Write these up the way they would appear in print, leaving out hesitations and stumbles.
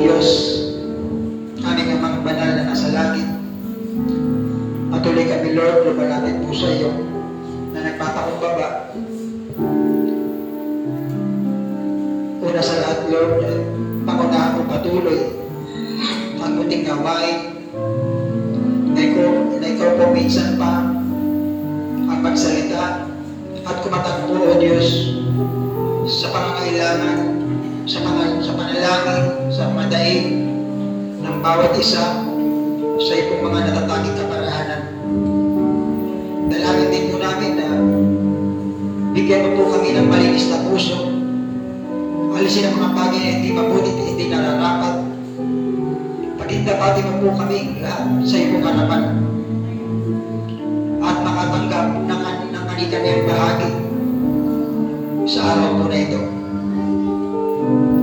Diyos, aming mga banal na nasa langit. Patuloy kami, Lord, lumalapit po sa iyo na nagpapakumbaba. Una sa lahat, Lord, pangunahan mo patuloy ang muting gawain na ikaw po minsan pa ang magsalita at kumatagpo, O Diyos, sa pangangailangan, sa panalangin, sa madaig ng bawat isa sa iyong mga natatanging kaparahanan. Dalangin din po namin na bigyan mo po kami ng malinis na puso. Alisin ang mga bagay na hindi mabuti at hindi nararapat. Pagindapati mo po kami lahat sa iyong harapan at makatanggap ng kanilang bahagi sa araw po na ito.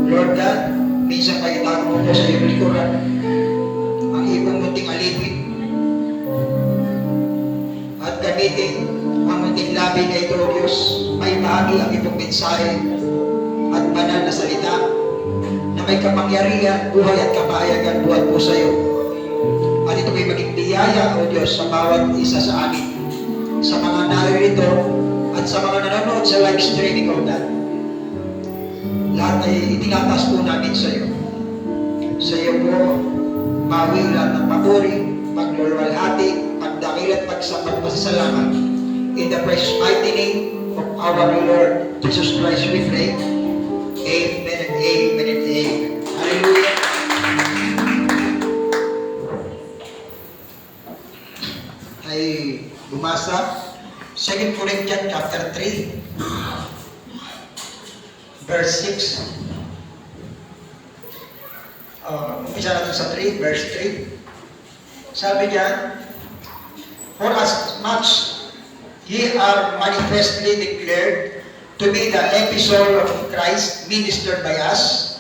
Lord God, minsan kayo tago mo po sa iyong likuran ang iyong munting alipin at gamitin ang munting labi na ito, Diyos, may bahagi ang iyong mensahe at banal na salita na may kapangyarihan, buhay at kapahayagan buhat po sa iyo. At ito may maging biyaya, O Diyos, sa bawat isa sa amin, sa mga naririto at sa mga nanonood sa live streaming, O God. Lahat ay itinataas po namin sa iyo. Sa iyo po, mawi lahat ng papuri, pagluluwalhati, pagdakil at pasasalamat. In the precious mighty name of our Lord Jesus Christ we pray. Amen and amen and amen. Hallelujah. Ay bumasa 2 Corinthians chapter 3 verse 6. Umpisa natin sa 3, verse 3. Sabi niya, for as much ye are manifestly declared to be the epistle of Christ ministered by us,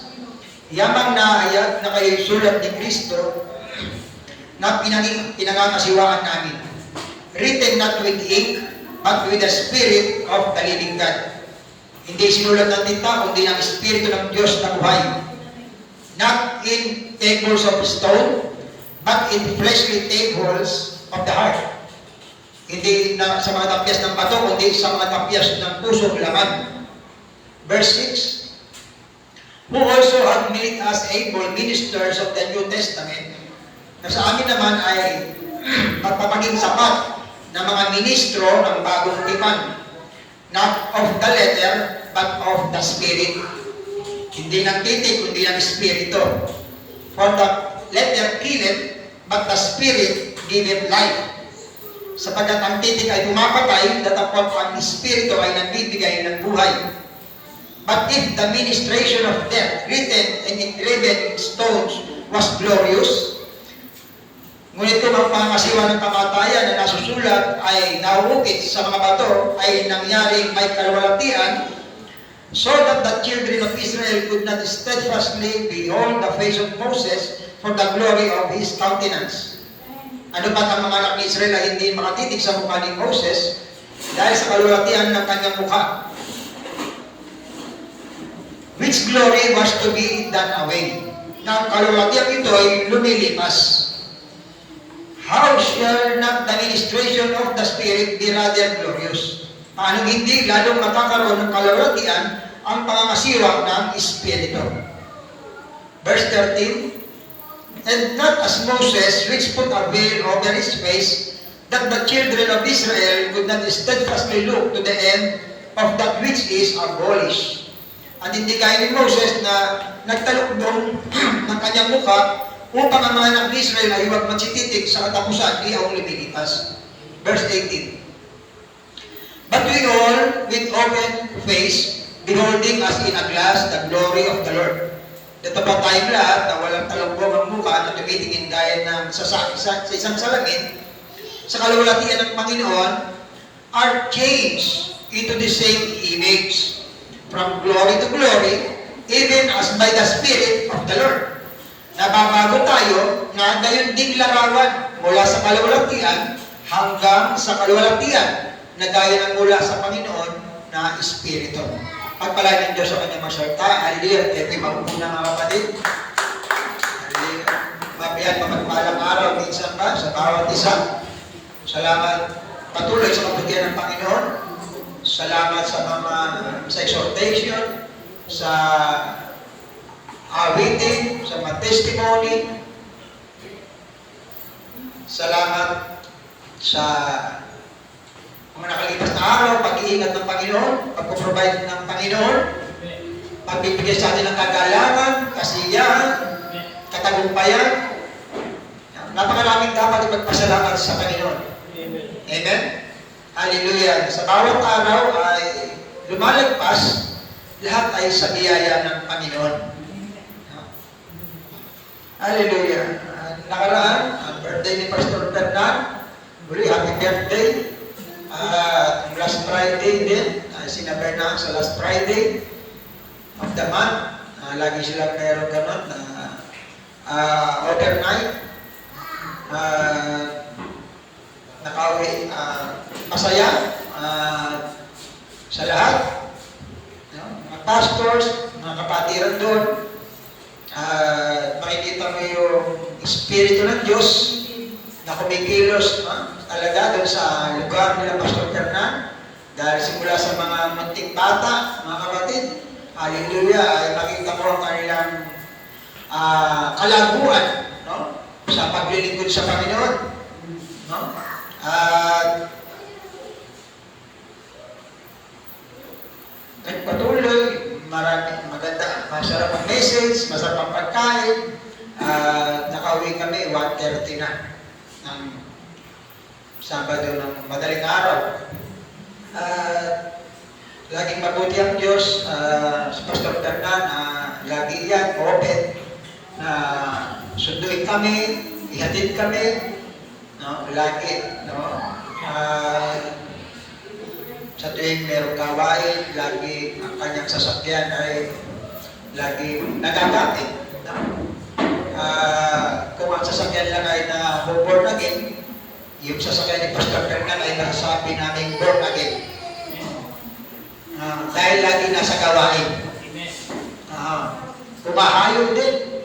yamang naayag na kayo'y sulat ni Kristo na pinangangasiwaan namin, written not with ink, but with the Spirit of the living God. Hindi sinulat ng tinta, kundi ng Espiritu ng Diyos na buhay. Not in tables of stone, but in fleshly tables of the heart. Hindi na sa mga tapyas ng bato, kundi sa mga tapyas ng pusong laman. Verse 6, who also have made us able ministers of the New Testament, na sa amin naman ay magpapaging sapat na mga ministro ng bagong tipan, not of the letter, but of the Spirit. Hindi ng titik, kundi ng Espiritu. For the letter killeth, but the Spirit giveth life. Sapagkat ang titik ay pumapatay, datapot ang Espiritu ay nagbibigay ng buhay. But if the ministration of death, written and engraven in stones, was glorious, ngunit kung ang pangasiwa ng kamatayan na nasusulat ay nauukit sa mga bato ay nangyaring may kalwalatian, so that the children of Israel could not steadfastly behold the face of Moses for the glory of his countenance. Ano pa ang mga anak ni Israel ay hindi makatitig sa mukha ni Moses dahil sa kalwalatian ng kanyang mukha, which glory was to be done away. Na ang kalwalatian ito ay lumilipas. How shall not the ministration of the Spirit be rather glorious? Paano hindi lalong makakaroon ng kalwalatian ang pangangasiwa ng Espiritu? Verse 13, and not as Moses, which put a veil over his face, that the children of Israel could not steadfastly look to the end of that which is abolished. At hindi gaya ni Moses na nagtalukbong ng kanyang mukha upang ang mga anak ni Israel ay huwag magsititig sa katapusan, di ang lumilipas. Verse 18, but we all, with open face, beholding as in a glass the glory of the Lord. Dito pa tayong lahat na walang talukbong ang mukha na tumitingin gaya ng sa isang salamin, sa kalwalatian ng Panginoon, are changed into the same image, from glory to glory, even as by the Spirit of the Lord. Nababago tayo na gayon ding larawan mula sa kalwalatian hanggang sa kalwalatian na gaya ng mula sa Panginoon na Espiritu. Pagpalain ng Diyos sa kanyang mga salita. Hallelujah. Ito'y maupuna mga kapatid. Ayan, mapagpalang araw minsan pa sa bawat isa. Salamat patuloy sa kabutihan ng Panginoon. Salamat sa exhortation, sa awitin, sa mga testimony. Salamat sa mga nakalipas na araw, pag-iingat ng Panginoon, pag-provide ng Panginoon, pagbibigay sa atin ng kagalangan, kasiyahan, katagumpayan. Napakaraming dapat ipagpasalamat sa Panginoon. Amen? Hallelujah. Sa bawat araw ay lumalagpas, lahat ay sa biyaya ng Panginoon. Hallelujah. Nakaraan, ang birthday ni Pastor Bernard, uli, happy birthday. Last Friday din, sinabay na sa last Friday of the month. Lagi silang meron ganun na overnight. Nakauwi, masaya sa lahat. Mga pastors, mga kapatiran doon. Makikita mo yung Espiritu ng Diyos na kumikilos talaga doon sa lugar nila Pastor Fernan. Dahil simula sa mga munting bata, mga kapatid, hallelujah, ay makita mo ang kanilang kalaguan, no? Sa paglilingkod sa Panginoon. No? Nagpatuloy, marami, maganda, masarap ang message, masarap ang pagkain. Nakauwi kami, 1:30 na ng Sabado ng madaling araw. Laging mabuti ang Diyos, si Pastor Fernan, lagi yan, open, na sunduin kami, ihatid kami, no? Lagi, no? Sa tuwing merong gawain, lagi ang kanyang sasakyan ay lagi nagagamit. No? Kung ang sasakyan lang ay na born again, yung sasakyan ni Pastor Fernan ay nasasabi namin born again. Dahil lagi nasa gawain. Kumahayo din.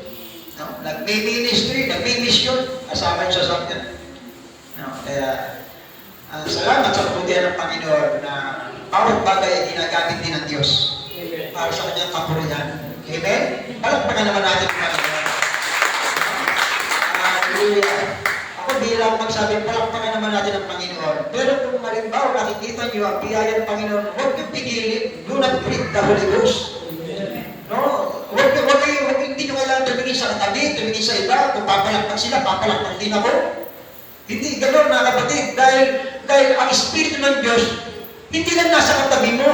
No? Nagmi-ministry, nagmi-mission, kasama yung sasakyan. No? Kaya, salamat sa kabutihan ng Panginoon na bawat bagay ay ginagamit din ng Diyos para sa kanyang kapurihan. Amen? Palakpakan naman natin ang Panginoon. Hallelujah. Ako bilang magsabi, palakpakan naman natin ang Panginoon. Pero kung malimbaw, nakikita niyo ang biyaya ng Panginoon, huwag niyo pigilin, do not break the Holy Ghost. No? Hindi nyo kailangan tumingin sa katabi, tumingin sa iba, kung papalakpak sila, papalakpak din ako. Hindi gano'n, mga kapatid, dahil ang Espiritu ng Diyos, hindi lang nasa katabi mo.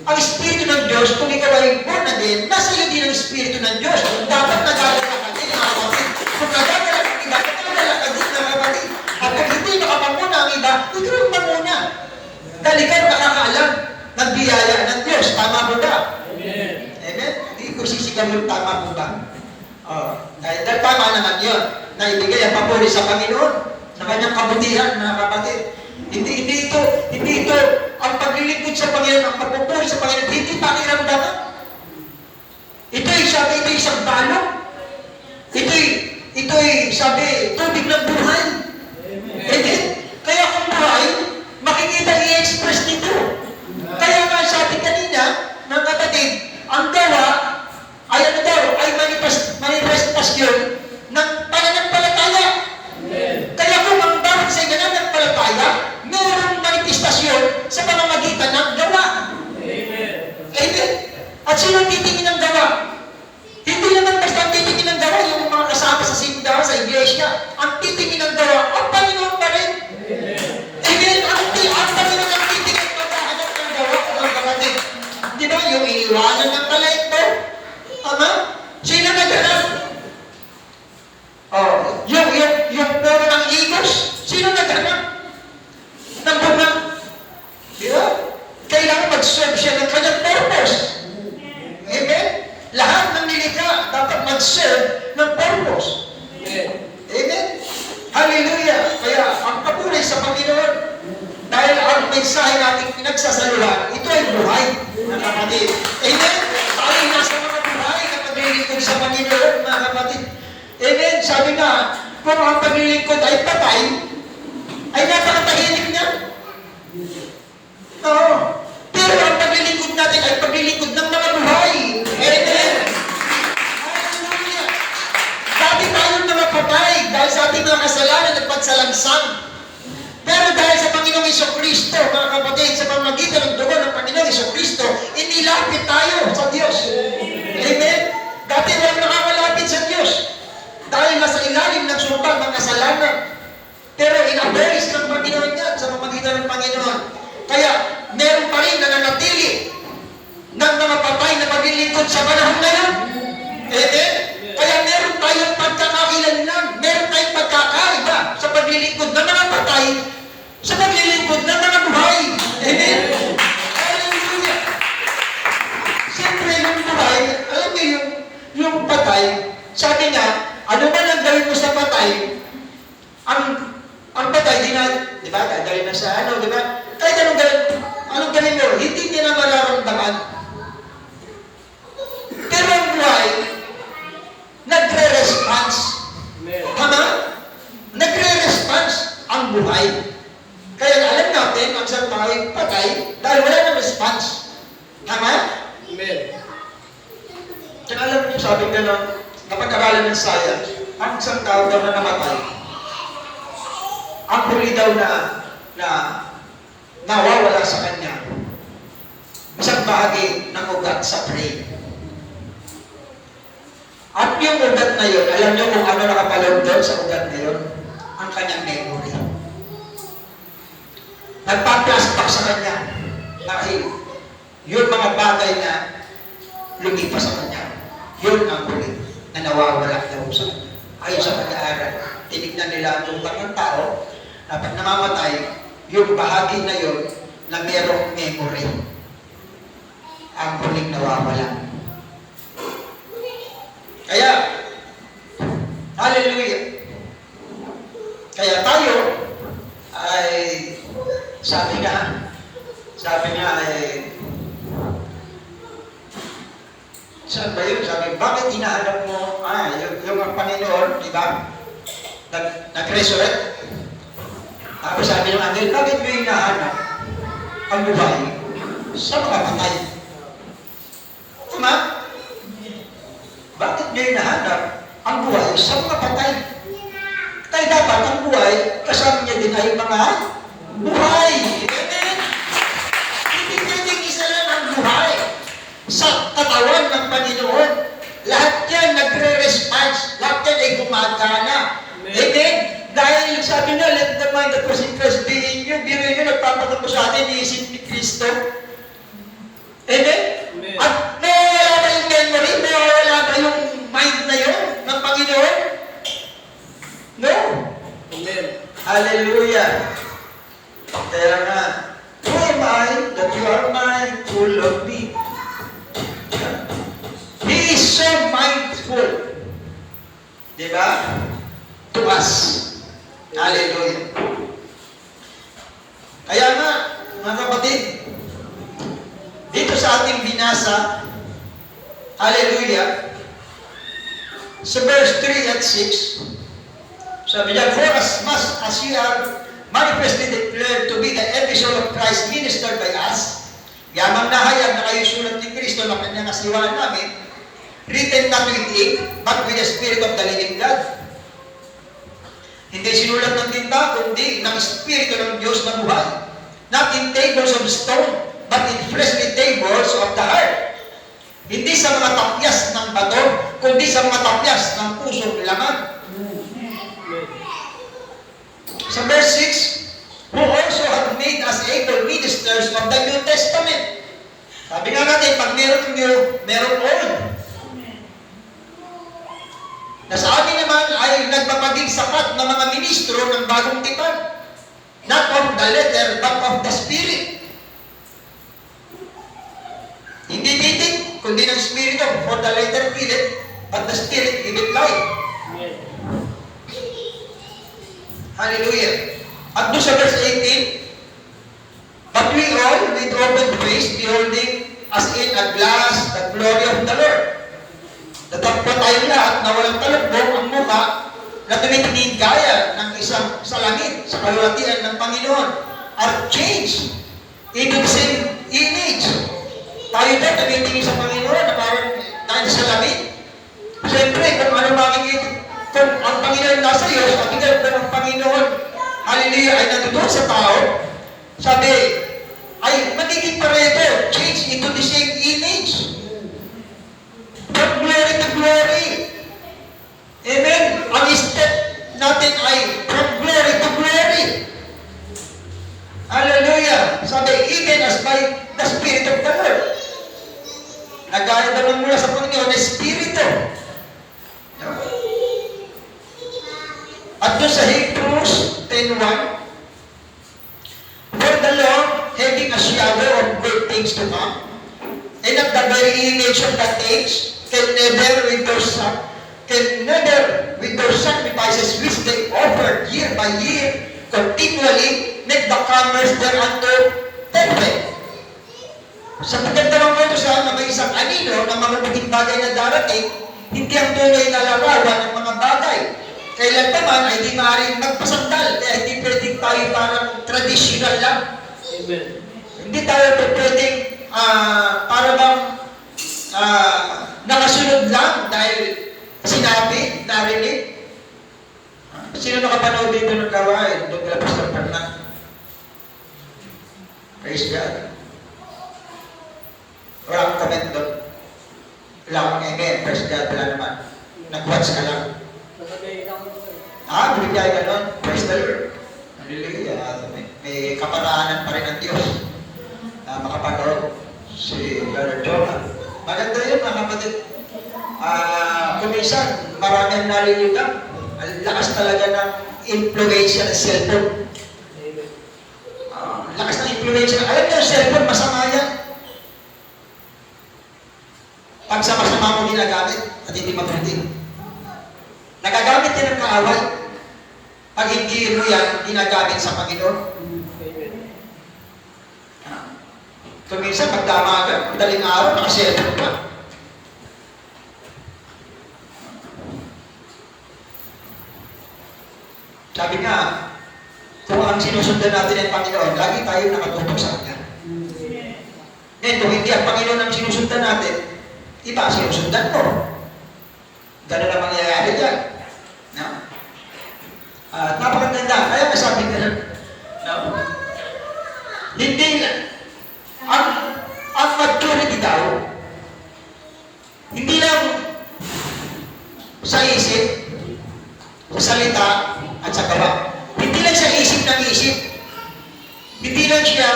Ang Espiritu ng Diyos, kung ikaw ay born again, nasa iyo din ang Espiritu ng Diyos. Dapat nagagala ka din, mga kapatid. Kung nagagala ka din, dapat nagagala ka din, mga kapatid. At kung hindi makapamuna ang iba, ikaw ang mamuna. Dahil ikaw nakakaalam ng biyaya ng Diyos. Tama po ba? Amen. Amen? Hindi ko sisigaw yung tama po ba? Dahil tama naman yun, na ibigay ang papuri sa Panginoon, na kanyang kabutihan, mga kapatid. Hindi ito ang paglilingkod sa Panginoon, ang pagpupuri sa Panginoon, hindi pakiramdaman. Ito'y isang balong. Ito'y sabi, tubig ng buhay. Amen? Kaya kung buhay, makikita i-express nito. Kaya nga sabi kanina, mga kapatid, ang gawa ay ay manifestasyon ng pananampalataya. Kaya kung ang bawat sa pananampalataya, mayroong manifestasyon sa pamamagitan ng gawa. Amen? At sino titingin ng gawa? Hindi naman basta ang titingin ng gawa yung mga kasama sa simbahan, sa iglesia. Ang titingin ng gawa, ang Panginoon pa rin. Amen? Ang Panginoon ang titingin maghahanap ng gawa, mga kapatid. Di ba? Yung iniwanan ng talento. Ama? Sino naghanap? Yung puro ng igos. Sino naghanap? Ng bunga. Di ba? Kailangan mag-serve siya ng kanyang purpose. Amen? Lahat ng nilikha dapat mag-serve ng purpose. Amen? Hallelujah! Kaya ang papuri sa Panginoon, dahil ang mensahe natin pinagsasaluhan, ito ay buhay, mga kapatid. Amen? Tayo nasa mga buhay na paglilingkod sa Panginoon, mga kapatid. Amen? Sa sabi nga, kung ang paglilingkod ay patay, ay napakatahimik niya. Oo. Pero ang paglilingkod natin ay paglilingkod ng mga buhay. Amen. Hallelujah. Dati tayong mga patay dahil sa ating mga kasalanan at pagsalangsang. Pero dahil sa Panginoong Jesucristo, mga kapatid, sa pamamagitan ng dugo ng Panginoong Jesucristo, inilapit tayo sa Diyos. Amen? Dati walang nakakalapit sa Diyos. Dahil nasa ilalim ng sumpang ng kasalanan. Pero in-embrace ng Panginoon yan sa pamamagitan ng Panginoon. Kaya, meron pa rin nananatili ng mga patay na paglilingkod sa panahon ngayon. Amen? Kaya meron tayong pagkakakilanlan, meron tayong pagkakaiba sa paglilingkod ng mga patay sa paglilingkod ng mga buhay. Amen? Hallelujah! Siyempre, yung buhay, alam mo yung patay, sabi nga, ano man ang gawin mo sa patay, ang patay, di ba, dadalhin na sa di ba? Kahit anong gawin mo, hindi niya na mararamdaman. Pero ang buhay, nagre-response. Tama? Nagre-response ang buhay. Kaya alam natin, ang isang tao ay patay dahil wala ng response. Tama? Amen. Kaya alam niyo, sabi ka ng napag-aralan ng science, ang isang tao daw na namatay, ang huli daw na nawawala sa kanya, isang bahagi ng ugat sa brain. At yung ugat na yun, alam niyo kung ano nakapaloob doon sa ugat na yun? Ang kanyang memory. Nagpa-flashback sa kanya dahil yun mga bagay na lumipas sa kanya. Yun ang huli na nawawala daw sa kanya. Ayon sa pag-aaral, tinignan nila ang utak ng tao na pag namamatay, yung bahagi na yun na merong memory ang huling nawawala. Kaya, hallelujah. Kaya tayo ay sabi nga ay saan ba yun? Sabi, bakit hinahanap mo yung ang Panginoon, di ba? Nag-resurrect. Tapos sabi ng angel, bakit mo hinahanap ang buhay sa mga patay? Tama? Bakit niya hinahanap ang buhay sa mga patay? Kaya dapat ang buhay, kasama niya din ay mga buhay. Amen? Hindi pwedeng isa lang ang buhay sa katawan ng Panginoon. Lahat yan nagre-response. Lahat yan ay gumagana. Amen? Dahil sabi na, let the mind that was in Christ be in you. Biro yun, nagpapagampo sa atin, iisip ni Kristo. Amen? Amen. At nawawala ba yung memory? Nawawala ba yung mind na yun ng Panginoon? No. Amen. Hallelujah. Kaya nga, who am I that you are mindful of me? He is so mindful. Diba? To us. Hallelujah. Kaya nga, mga kapatid, dito sa ating binasa, hallelujah, sa verse 3 at 6, sabi niya, for as much as you are manifestly declared to be the epistle of Christ ministered by us, yamang nahayag na kayo sulat ni Kristo na kanyang asiwaan namin, written not with ink, but with the Spirit of the living God. Hindi sinulat ng tinta, kundi ng Espiritu ng Diyos na buhay. Not in tables of stone, but in fleshly tables of the heart. Hindi sa mga tapyas ng bato, kundi sa mga tapyas ng pusong laman. Sa verse 6, who also have made us able ministers of the New Testament. Sabi nga natin, pag meron new, meron old. Na sa amin naman ay nagpapaging sapat na mga ministro ng bagong tipan. Not of the letter, but of the Spirit. Hindi titik, kundi ng Espiritu. For the letter kill it, but the Spirit give it life. Hallelujah. At doon sa verse 18, but we all, with open face, beholding as in a glass the glory of the Lord. Tatagpo tayo lahat na walang talukbong ang mukha, na tumitingin gaya ng isang salamin sa kalulatian ng Panginoon are changed into the same image. Tayo din tumitingin sa Panginoon na parang dahil sa salamin. Siyempre, kung ano makikita, kung ang Panginoon nasa iyo, at ikaw ng Panginoon, hallelujah, ay nandoon sa tao, sabi, ay magiging pareho, change into the same image. From glory to glory. Amen? Ang step natin ay from glory to glory. Hallelujah. Sabi, even as by the Spirit of the Lord. Nagaya naman mula sa Panginoon na Espiritu. At doon sa Hebrews 10:1, for the Lord, having a shadow of great things to come, and of the very image of the things, can never with their sacrifices which they offer year by year, continually make the comers thereunto perfect. Sa maganda lang ito sa may isang anino ng mga puting bagay na darating, hindi ang tunay na larawan ng mga bagay. Kailan naman ay di maaaring magpasandal, kaya hindi pwedeng tayo parang traditional lang. Amen. Hindi tayo pwedeng para bang nakasunod lang dahil sinabi, narinig. Sino nakapanood dito ng gawain? Doon kala Pastor Fernand. Praise God. Wala akong comment doon. Wala akong amen. Praise God. Wala naman. Nag-watch ka lang. Bibigay ka nun. Praise the Lord. Hallelujah. May kaparaanan pa rin ng Diyos. Makapanood si Brother Jonah. Maganda yun, mga kapatid. Kuminsan, maraming naliligang. Ang lakas talaga ng influensya ng cellphone. Lakas ng influensya. Alam niyo, cellphone, masama yan. Pag sa masama mo ginagamit at hindi mabuti. Nagagamit din ng kaaway. Pag hindi mo yan, ginagamit sa Panginoon. Kuminsan, magdamagan, madaling araw, nakaselfon ka. Sabi nga, kung ang sinusundan natin ay Panginoon, lagi tayo nakatutok sa Kanya. Ngayon, kung hindi ang Panginoon ang sinusundan natin, iba sinusundan mo. Ganun ang mangyayari dyan. No? Napakaganda. Kaya masabi ka lang, no? Hindi na. Ang maturity daw, hindi lang sa isip, sa salita, at sa gawa. Hindi lang sa isip ng isip. Hindi lang siya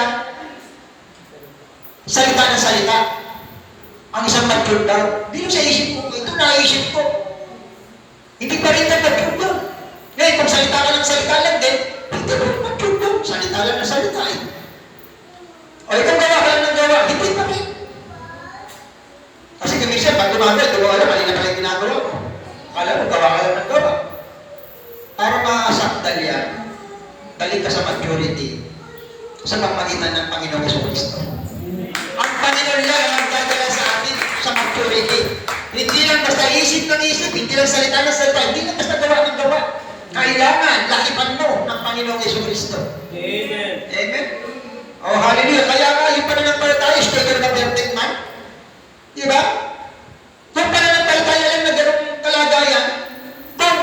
salita ng salita. Ang isang mature daw, hindi lang sa isip ko, ito naisip ko. Hindi pa rin na mature daw. Ngayon, kung salita ka ng salita lang din, hindi pa rin mature daw. Salita lang ng salita eh. O ikaw gawa ka lang ng gawa, hindi pa rin. Kasi kumisyan, pag gumagal, gawa lang, mali na pala yung ginagawa ko. Kala mo, gawa ka lang ng gawa. Para makasakdal yan, balik ka sa maturity sa pamagitan ng Panginoong Jesucristo. Ang Panginoon lang ang magdadala sa atin sa maturity. Hindi lang basta isip ng isip, hindi lang salita ng salita, hindi lang basta gawa ng gawa. Kailangan, lakipan mo ng Panginoong Jesucristo. Amen. Amen? Oh, hallelujah. Kaya nga, yung pananampalataya, statement of perfect man. Diba? Kung pananampalataya lang na ganong kalagayan, kung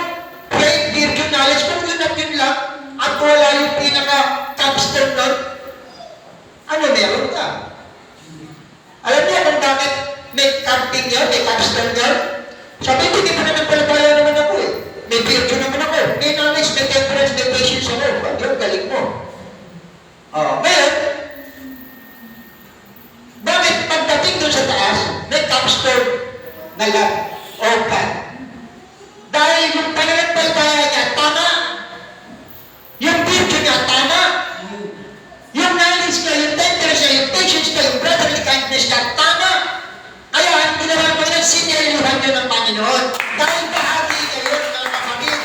faith, virtue, knowledge, kung yun at yun lang, at wala yung pinaka-capstone nun, ano meron ka? Alam niya kung bakit may camping yun, may capstone yun? Sabi, hindi pananampalataya naman ako eh. May virtue naman ako. May knowledge, may temperance, may patience ako. Yun, galing mo. Ngayon, bakit pagdating doon sa taas, may capstone na lang, o God? Dahil yung pananampalataya niya, tama. Yung virtue niya, tama. Yung knowledge niya, yung temperance niya, yung patience niya, yung brotherly kindness niya, tama. Kaya ang ginawa mo yan, siniriluhan niyo ng Panginoon. Dahil bahagi kayo, mga kapatid.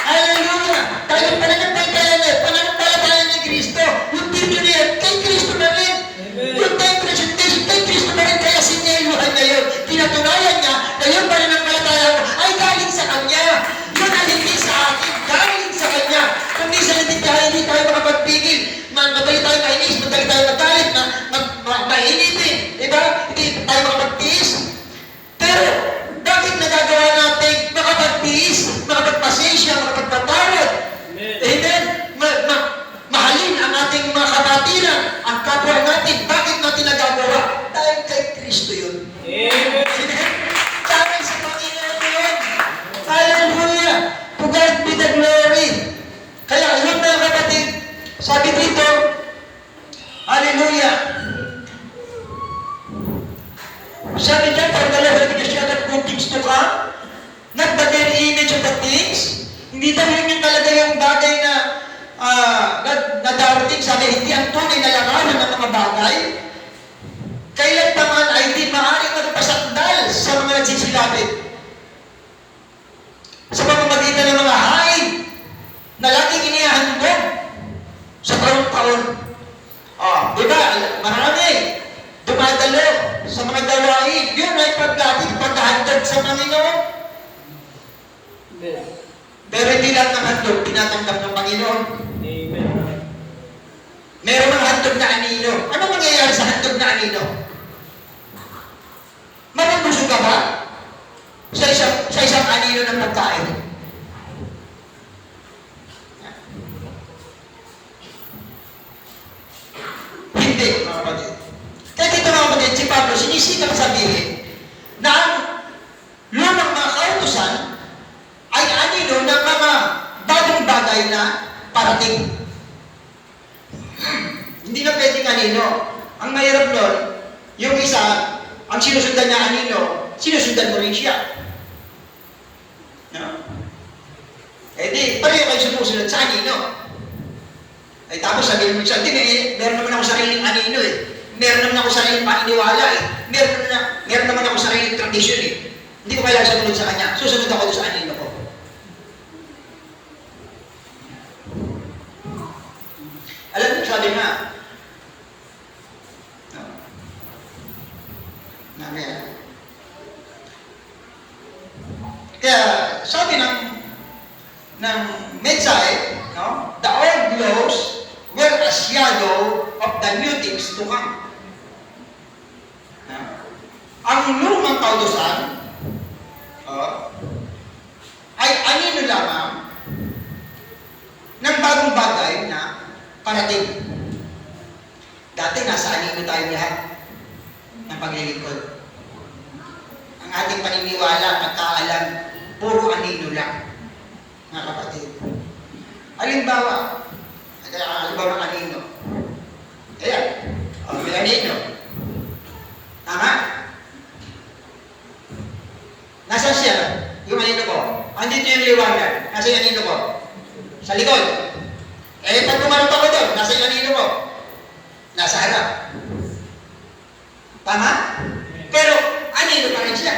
Hallelujah! Dahil yung pananampalataya ni Kristo, yung virtue niya, kay Kristo na rin. Yung temperance, yung patience, kay Kristo na rin. Kaya siniriluhan niya yun. Tinatunayan niya na yung pananampalataya mo ay galing sa Kanya. Yun ang hindi sa Amen. Dahil sa Panginoon yun. Hallelujah! To God be the glory. Kaya yun mga kapatid, sabi dito, hallelujah. Sabi niya, for the Lord has gathered good things to come, not the very image of the things. Hindi daw yun yung talaga yung bagay na darating. Sabi, hindi ang tunay na labanan ng mga bagay. Kailan naman ay hindi maaaring magpasakdal sa mga nagsisilapit. Sa pamamagitan ng mga hain na laging inihahandog sa taon-taon. Diba? Marami. Dumadalo sa mga gawain. Yun ay paghahandog sa Panginoon. Amen. Pero hindi lahat ng handog tinatanggap ng Panginoon. Amen. Meron mga handog na anino. Ano mangyayari sa handog na anino? Mabubusog ka ba? Sa isang anino ng pagkain. Hindi, mga kapatid. Kaya dito mga kapatid, si Pablo sinisikap sabihin na ang lumang mga kautusan ay anino ng mga bagong bagay na parating. Hindi na pwedeng anino. Ang mahirap nun, yung isa, ang sinusundan niya anino, sinusundan mo rin siya. No? Eh di, pareho kayo sumusunod sa anino. Ay tapos sabihin mo siya, hindi, meron naman ako sariling anino eh. Meron naman ako sariling paniniwala eh. Meron naman ako sariling tradisyon eh. Hindi ko kailangan sumunod sa kanya. Susunod ako doon sa anino ko. Alam mo, sabi nga, kaya sabi ng mensahe, no? The old laws were a shadow of the new things to come. Ang lumang kautusan ay anino lamang ng bagong bagay na parating. Dati nasa anino tayo lahat ng paglilingkod. Ang ating paniniwala, pagkaalam, puro anino lang, mga kapatid. Halimbawa ng anino. Ayan, may anino. Tama? Nasaan siya? Yung anino ko. Andito yung liwanag. Nasa yung anino ko? Sa likod. Eh, pag kumarap ako doon, nasa yung anino ko? Nasa harap. Tama? Pero, anino pa rin siya.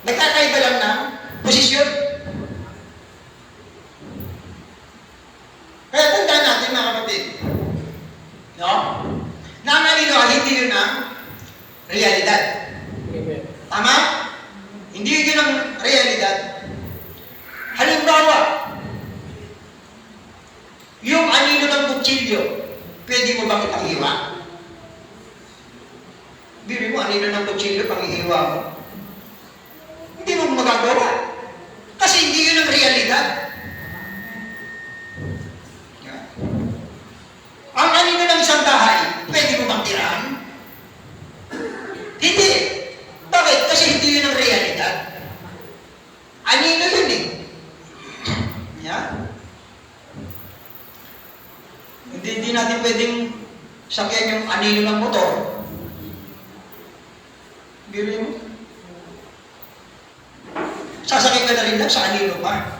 Nagkakaiba lang ng posisyon. Kaya tandaan natin mga kapatid, no? Na ang anino, hindi yun ang realidad. Amen. Tama? Hindi yun ang realidad. Halimbawa, yung anino ng kutsilyo, pwede mo bang ipanghiwa? Bili mo, anino ng kutsilyo, panghihiwa mo. Hindi mo magagawa. Kasi hindi yun ang realidad. Ang anino ng isang bahay, pwede mo bang tirahan? Hindi. Bakit? Kasi hindi yun ang realidad. Anino yun eh. Yeah? Hindi natin pwedeng sakyan yung anino ng motor. Bili mo. Sasakay ka na rin lang sa anino pa.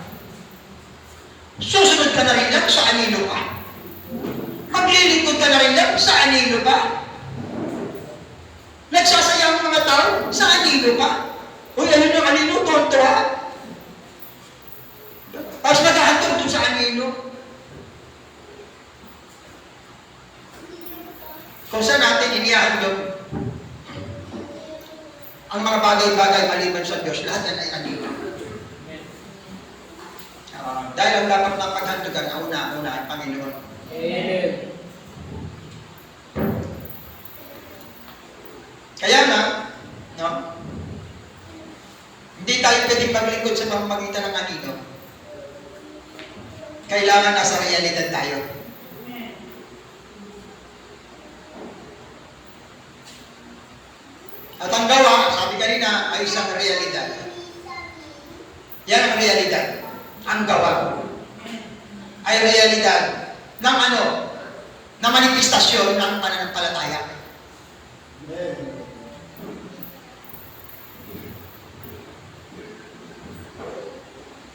Susunod ka na rin lang sa anino pa. Maglilingkod ka na rin lang sa anino pa. Nagsasaya ang mga tao sa anino pa. Uy, ano yung anino? Tonto ha? Tapos naghahantog doon sa anino. Kung saan natin inihahandog ang mga bagay-bagay maliban sa Diyos, lahat yan ay anino. Dahil ang dapat ng paghandogan, una ang Panginoon. Amen. Kaya nga, no? Hindi tayo pwedeng maglingkod sa pamamagitan ng anino. Kailangan nasa realidad tayo. At ang gawa, sabi kanina, ay isang realidad. Yan ang realidad. Ang gawa ay realidad ng ano? Na manifestasyon ng pananampalataya.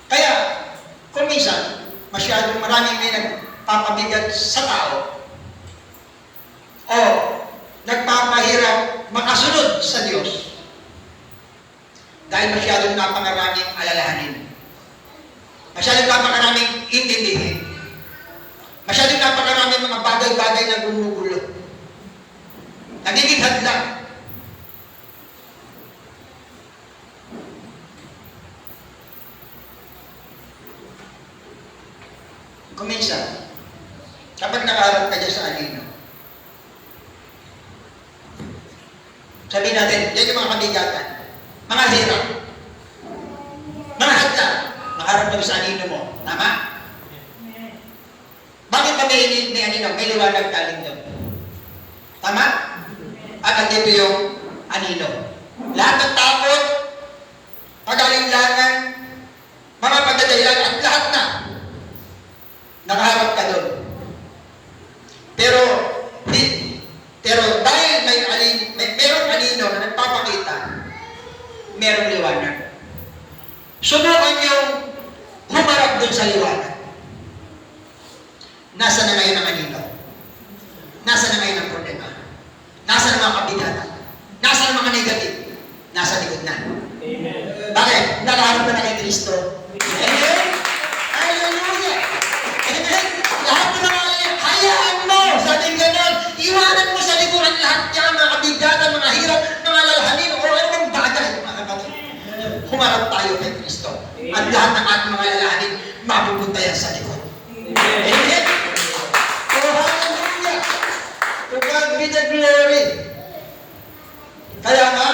Kaya, kung minsan, masyadong maraming may nagpapabigat sa tao o nagpapahirap makasunod sa Diyos dahil masyadong napakaraming alalahanin. Masyadong napakaraming intindihin. Masyadong napakaraming mga bagay-bagay na gumugulo. Nagiging hadlang. Kung minsan, kapag nakaharap ka dyan sa anino, sabihin natin, yan yung mga kabigatan, mga hirap, mga hadlang, nakaharap ka sa anino mo. Tama? Bakit ba may anino? May liwanag galing doon. Tama? At nandito yung anino. Lahat ng takot, pag-alinlangan, mga pagdadahilan, at lahat na, nakaharap ka doon. Pero dahil merong anino na nagpapakita, merong liwanag. Subukan yung humarap doon sa liwanag. Nasa na ngayon ang anino? Nasa na ngayon ang problema? Nasa na mga kabigatan? Nasa na mga negative? Nasa likod na. Amen. Bakit? Nakaharap na kay Kristo. Amen? Hallelujah! Amen? Lahat ng mga hayaan mo, sabi ganon, iwanan mo sa likuran lahat niya, mga kabigatan, mga hirap, mga lalhanin, o ano bang bagay, mga kapatid. Humarap tayo kay Kristo. At lahat ng ating mga lalhanin, mapupunta yan sa likod. Amen? Oh, hallelujah! To God be the glory. Kaya nga,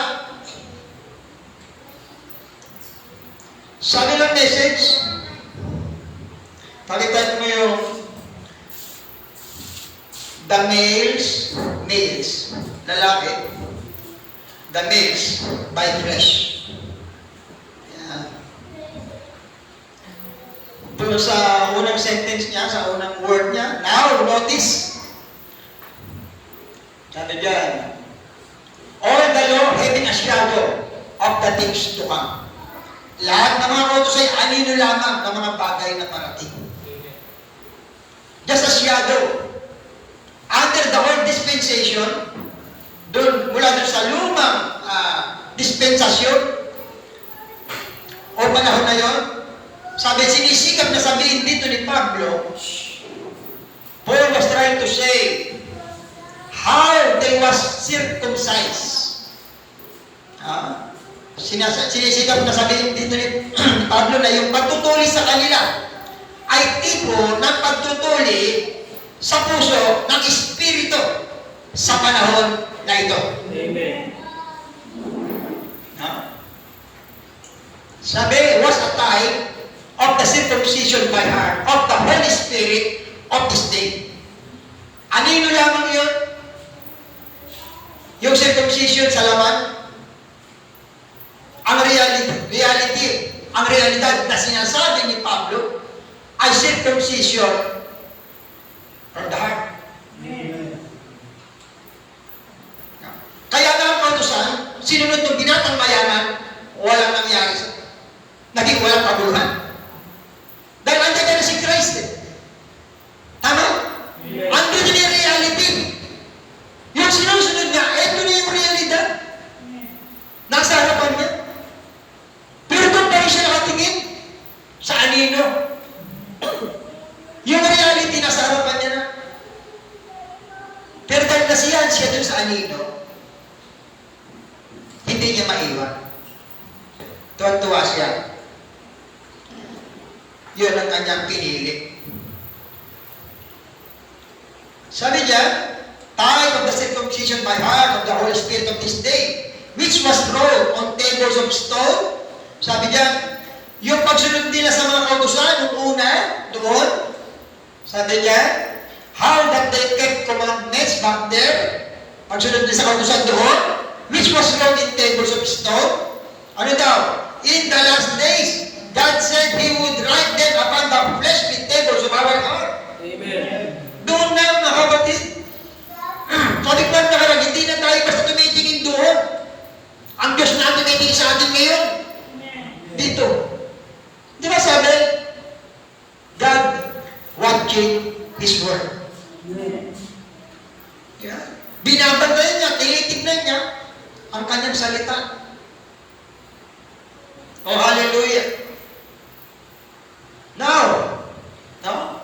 sabi ng message, palitan mo yung the males, lalaki, the males by flesh. Yan. Doon sa unang sentence niya, sa unang word niya, now notice, sabi dyan, all the law having a shadow of the things to come. Lahat ng mga utos ay anino lamang ng mga bagay na parating. Just a shadow. Under the old dispensation, mula doon sa lumang dispensasyon, o panahon na yon, sabi, sinisikap na sabihin dito ni Pablo, Paul was trying to say, how they was circumcised. Sinisikap na sabihin dito ni Pablo na yung pagtutuli sa kanila ay tipo ng pagtutuli sa puso ng Espiritu sa panahon na ito. Amen. Sabi, was a type of the circumcision by heart of the Holy Spirit of this day. Anino lamang yun? Yung circumcision sa laman? Ang realidad na sinasabi ni Pablo ay circumcision from the heart. Kaya nga ang kautusan, sinunod ng binatang mayaman, walang nangyari sa naging walang kabuluhan. Dahil andyan ka na si Christ eh. Tama? Andun yun yung reality. Yung sinusunod nga, eto na yung realidad. Nasa harapan niya. Pero doon pa rin siya nakatingin sa anino. Yung reality nasa harapan niya na. Pero dahil nasiyahan siya doon sa anino, hindi niya maiwan. Tuwan-tuwa siya. Yun ang kanyang pinili. Sabi niya, type of the circumcision by heart of the Holy Spirit of this day, which was wrought on tables of stone. Sabi niya, yung pagsunod nila sa mga kautusan, yung una, doon, sabi niya, how that they kept commandments back there, pagsunod nila sa kautusan doon, which was wrought in tables of stone. Ano daw? In the last days, God said He would write them upon the fleshly tables of our heart. Amen. Doon na, mga kapatid. Sabi ko na hindi na tayo basta tumitingin doon. Ang Diyos na tumitingin sa atin ngayon. Dito. Di ba sabi? God watching His word. Yeah. Binabantayan niya, tinitignan niya ang kanyang salita. Oh, hallelujah. Now,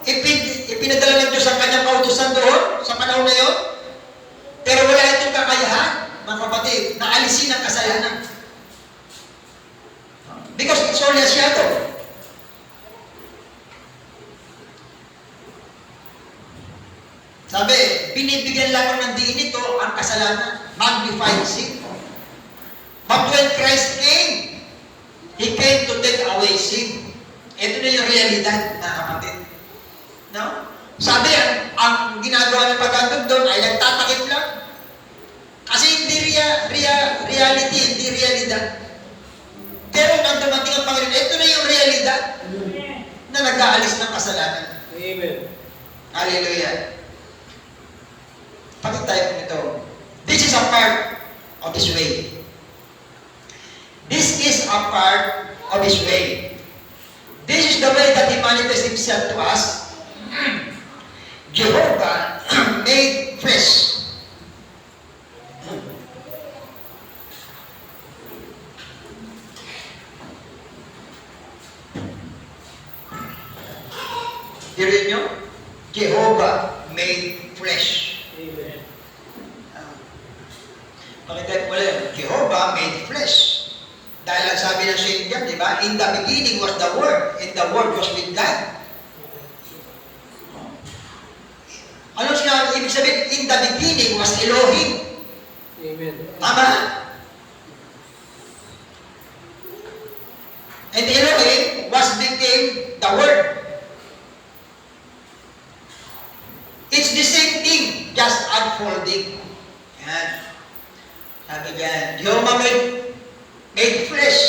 ipinadala ng Diyos ang kanyang kautusan doon sa panahon na yun. Pero wala itong kakayahan, mga kapatid, na alisin ang kasalanan. Because it's only a shadow. Sabi, binibigyan lamang ng diin nito ang kasalanan, magnified sin. But when Christ came, He came to take away sin. Ito na yung realidad, mga kapatid. No? Sabi, ang ginagawa ng pagkatog doon ay nagtatakip lang. Kasi hindi reality, hindi realidad. Pero nang dumating ang Panginoon, ito na yung realidad na nag-aalis ng kasalanan. Amen. Hallelujah. Pakita tayo ito. This is a part of His way. This is a part of His way. This is the way that He manifests Himself to us. Jehovah made flesh. Hearing nyo? Jehovah made flesh. Amen. Pakita ko ulit. Jehovah made flesh. Dahil ang sabi ng Saint John, di ba? In the beginning was the Word, and the Word was with God. Ano siya, ibig sabihin, in the beginning was Elohim. Amen. Tama? And Elohim became the Word. It's the same thing, just unfolding. Yan. Sabi dyan, Jehovah made flesh.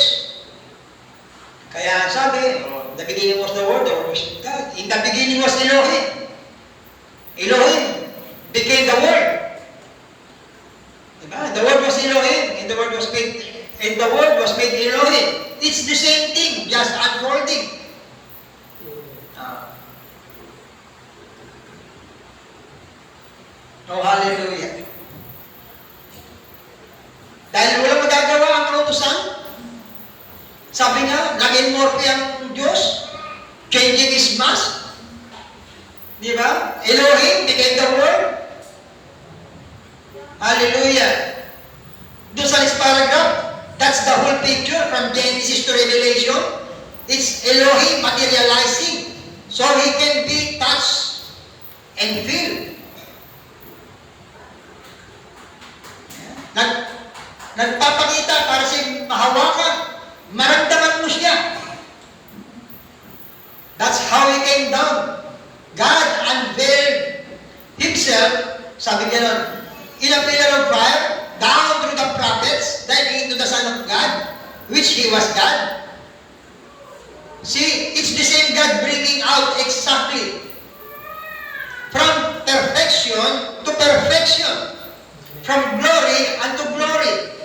Kaya sabi, the beginning was the Word, the Word was with God. In the beginning was Elohim. Elohim became the Word. Diba? The Word was Elohim, and the Word was made Elohim. It's the same thing, just unfolding. Oh, hallelujah. Dahil walang magagawa ang kautusan, sabi nga, nag-enmorphe ang Diyos, changing His mask. Di ba? Elohim became the Word. Hallelujah. Doon sa next paragraph, that's the whole picture from Genesis to Revelation. It's Elohim materializing so He can be touched and feel. Nagpapakita para sa mahawakan, maramdaman mo siya. That's how He came down. God unveiled Himself, sabi niya nun, in a pillar of fire, down through the prophets, then into the Son of God, which He was God. See, it's the same God bringing out exactly from perfection to perfection, from glory unto glory.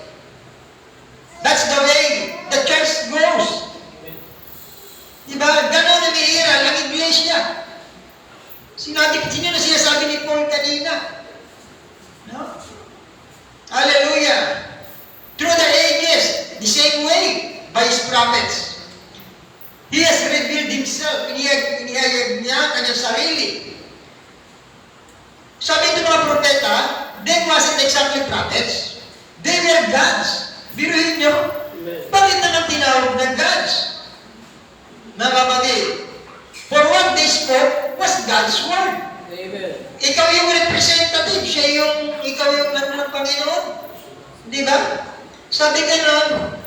That's the way the church goes. Diba? Ganon na nihiral ang iglesia. Sino na sinasabi ni Paul kanina? No? Hallelujah. Through the ages, the same way, by His prophets. He has revealed Himself. Inihayag niya ang kanyang sarili. Sabi ng mga propeta, they wasn't exactly prophets. They were gods. Biruhin nyo, bakit naman tinawag na gods? Mga kapatid, for what they spoke was God's word. Amen. Ikaw yung representative, ikaw yung ng Panginoon. Di ba? Sabi ganon,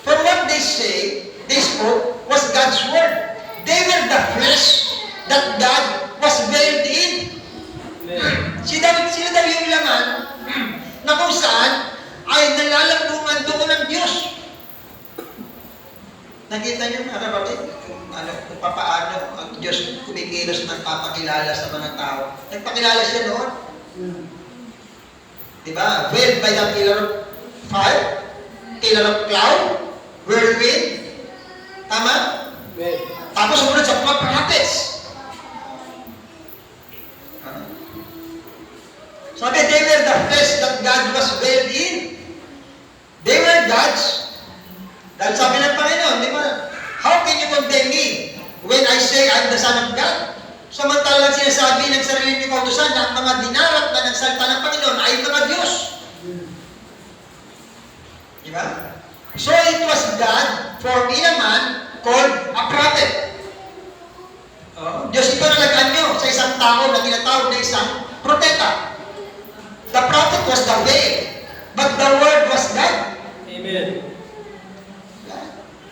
for what they say, they spoke was God's word. They were the flesh that God was veiled in. Amen. Sila daw yung laman na kung saan ay nalalambungan doon ng Diyos. Nakita niyo mga kapatid, kung papaano ang Diyos kumikilos ng papakilala sa mga tao. Nagpakilala siya noon. Diba? Veiled by the pillar of fire, pillar of cloud, whirlwind. Tama? Amen. Tapos sumunod sa mga prophets. Sabi, they were the flesh that God was veiled in. They were gods. Dahil sabi ng Panginoon, di ba? How can you condemn me when I say I'm the Son of God? Samantalang sinasabi ng sarili ni Kautusan na ang mga dinarat na ng salita ng Panginoon ay mga Diyos. Di ba? So it was God formed in a man called a prophet. Diyos ito na nag-anyo sa isang tao na tinatawag na isang propeta. The prophet was the way, but the word was God. Amen.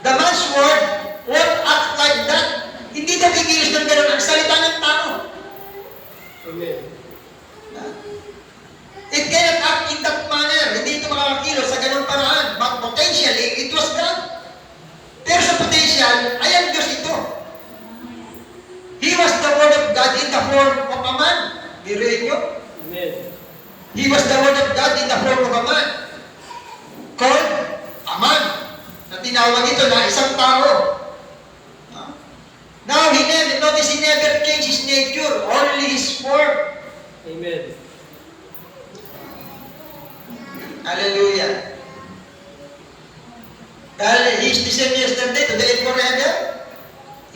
The man's word won't act like that. Hindi na kikilos ng gano'n ang salita ng tao. Amen. It cannot act in that manner. Hindi ito makakakilos sa gano'ng paraan. But potentially, it was God. Pero sa potential, ay ang Diyos ito. He was the Word of God in the form of a man. Dirin nyo? Amen. He was the Word of God in the form of a man. Called a man. Na tinawag ito na isang tao. Now, notice he never changed his nature, only his form. Amen. Hallelujah. Dahil he is the same yesterday, today, and forever.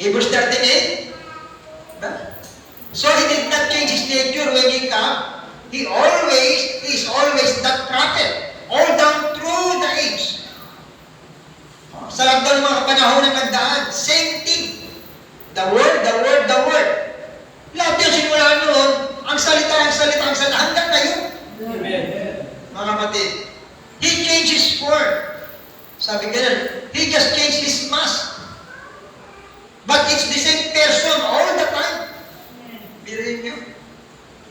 Hebrews 13:8. So he did not change his nature when he came. He is always that prophet, all down through the age. Sa lahat ng mga panahon na nagdaan, same thing. The word, the word, the word. Lahat yun simula noon, ang salita, hanggang ngayon. Amen. Mga kapatid, he changed his form. Sabi ganun, he just changed his mask. But it's the same person all the time. Biruin nyo.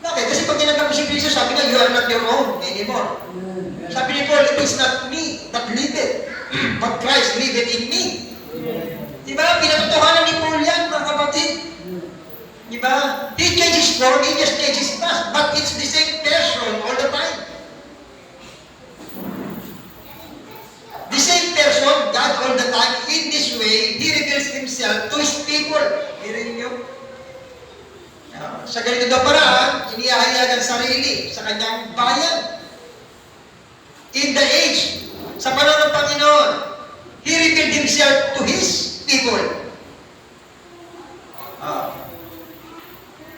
Bakit? Kasi pag ginagam mo si Cristo, sabi nga, you are not your own anymore. Sabi ni Paul, it is not me that liveth, but Christ liveth in me. Diba? Pinatutuhanan ni Paul yan, mga kapatid. Diba? He changed his form, he just changed his mask, but it's the same person all the time. The same person, God all the time, in this way, He reveals Himself to His people. Hearing nyo? Sa ganito daw paraan, inihahayagan sarili sa kanyang bayan. In the age, sa panahon ng Panginoon, He revealed Himself to His people.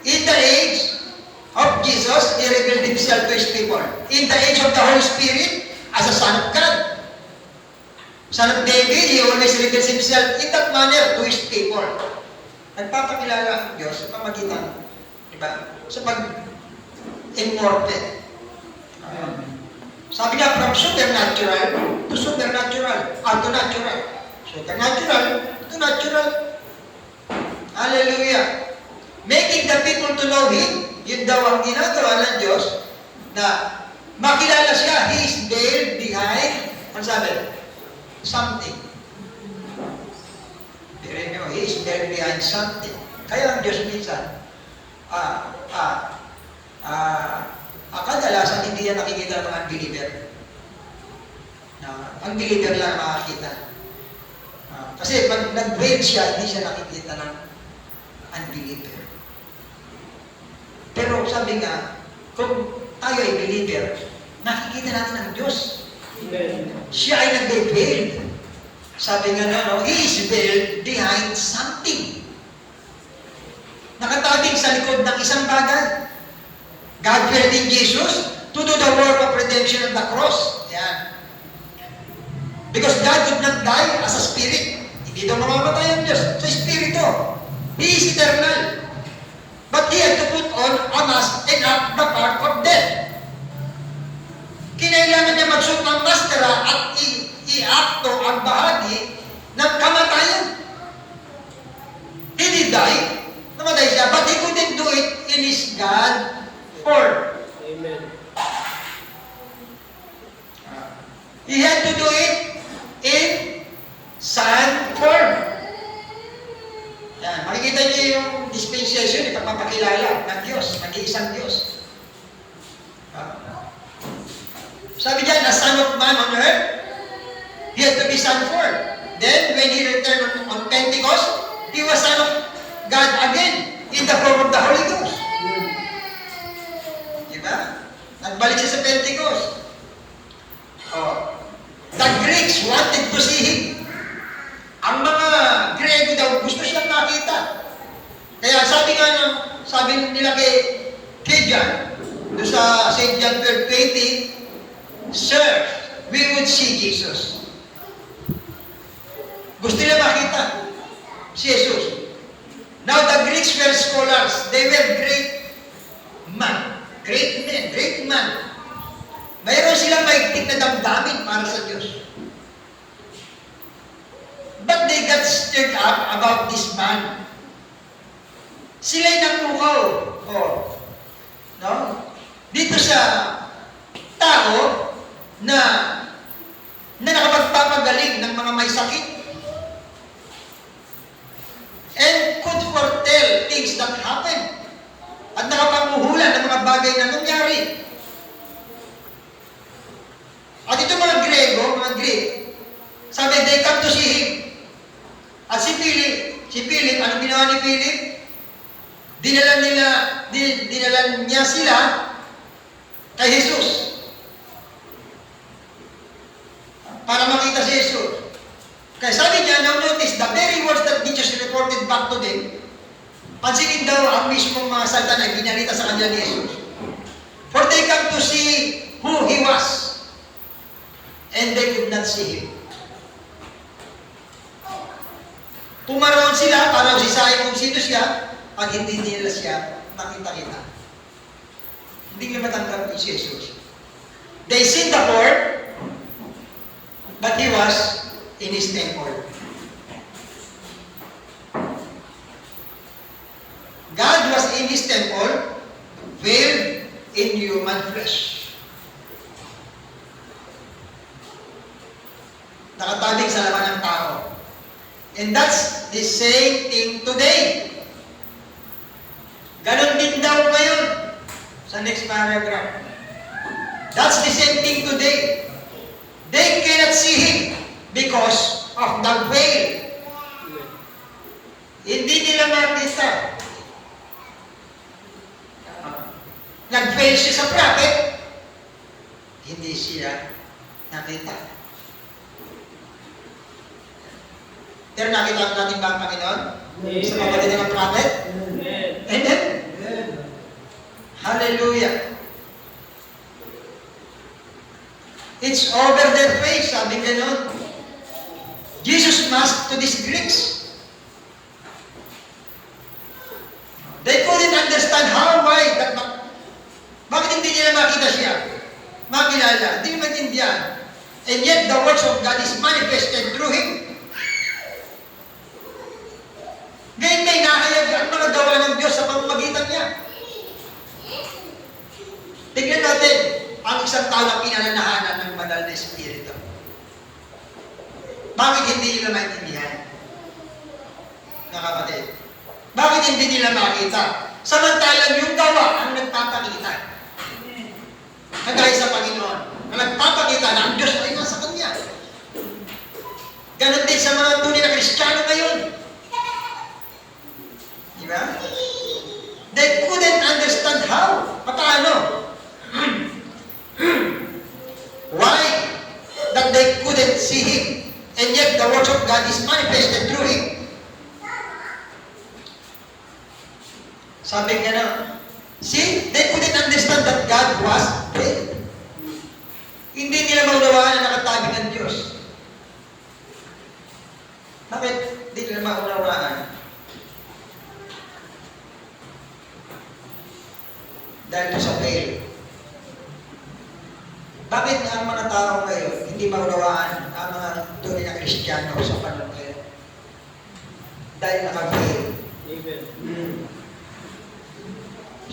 In the age of Jesus, He revealed Himself to His people. In the age of the Holy Spirit, as a Son of God. Son of David, He always reveals Himself in that manner to His people. Nagpapakilala ang Diyos sa pamagitan, diba? Sa pag-immortal. Sabi nga, from supernatural to supernatural, to natural. Supernatural to natural. Hallelujah. Making the people to know Him, yun daw ang ginagawa ng Diyos, na makilala siya. He is there behind, ano sabi? Something. Dirin nyo, He is there behind something. Kaya ang Diyos minsan, kadalasan hindi yan nakikita ng mga unbeliever. Ang believer lang makakita. Kasi pag nag-veil siya, hindi siya nakikita ng unbeliever. Pero sabi nga, kung tayo ay believer, nakikita natin ang Diyos. Amen. Siya ay nag-veiled. Sabi nga He is veiled behind something. Nakatabing sa likod ng isang bagay. God veiled in Jesus to do the work of redemption on the cross. Yan. Because God did not die as a spirit. Hindi daw mamamatay ang Diyos. Sa Espiritu. He is eternal. But He had to put on a mask and act the part of death. Kinailangan niya magsuot ng maskara at i-acto ang bahagi ng kamatayan. He did die. Namatay siya. But He couldn't do it in His God form. Amen. He had to do it in son form. Yan, makikita niyo yung dispensation, ipagpapakilala ng Diyos, nag-iisang Diyos. Sabi diyan, a son of man on earth, he had to be son form. Then, when he returned on Pentecost, he was son of God again, in the form of the Holy Ghost. Diba? Nagbalik siya sa Pentecost. Oh. The Greeks wanted to see him. Ang mga Grego daw gusto siyang makita. Kaya sabi nila kay John, doon sa St. John 12:20, Sir, we would see Jesus. Gusto nila makita si Jesus. Now the Greeks were scholars. They were great men. Great man. Mayroon silang maigting na damdamin para sa Diyos. But they got stirred up about this man. Sila'y namukaw. Oh. No? Dito sa tao na nakapagpapagaling ng mga may sakit and could foretell things that happen at nakapanguhulan ng mga bagay na nangyari. At ito mga Greek, sabi, they come to see him. At si Philip, anong ginawa ni Philip? Dinala niya sila kay Jesus. Para makita si Jesus. Kaya sabi niya, now notice, the very words that Jesus reported back to them, pansinin daw ang mismong mga salta na ginalita sa kanya ni Jesus. For they come to see who he was, and they could not see him. Pumaroon sila para sisahin kung sino siya, pag hindi nila siya makita-kita. Hindi nila matanggap ni Jesus. They seen the Lord, but he was in his temple. God was in his temple, veiled in human flesh. Nakatabing sa laman ng tao. And that's the same thing today. Ganon din daw ngayon. Sa next paragraph. That's the same thing today. They cannot see him because of the veil. Hindi nila makita. Nag-fail siya sa prophet, hindi siya nakita. Pero nakita natin ba ang Panginoon? Sa pamamagitan ng prophet? Amen? Hallelujah! It's over their face, sabi gano'n. Jesus masked to these Greeks. They couldn't understand how, why, bakit hindi nila makita siya? Makilala, hindi maintindihan. And yet, the works of God is manifested through him. Ngayon may nahayag ang mga gawa ng Diyos sa pamamagitan niya. Tignan natin ang isang tao na pinananahanan ng banal na Espiritu. Bakit hindi nila maintindihan? Nakapatid. Bakit hindi nila makita? Samantalang yung gawa ang nagpapakita. Kagaya sa Panginoon, ang nagpapakita na ang Diyos ay nasa Kanya. Ganon din sa mga tunay na Kristiyano ngayon. Diba? They couldn't understand how. Paano? Why? That they couldn't see him. And yet the works of God is manifested through him. Sabi nga na, see, they couldn't understand that God was dead. Hindi nila maunawaan na nakatabi ng Diyos. Bakit hindi nila maunawaan? Dahil sa veil. Bakit ang mga tao ngayon hindi maunawaan ang mga tunay na Kristiyano sa panahon ngayon? Dahil naka-veil. Amen.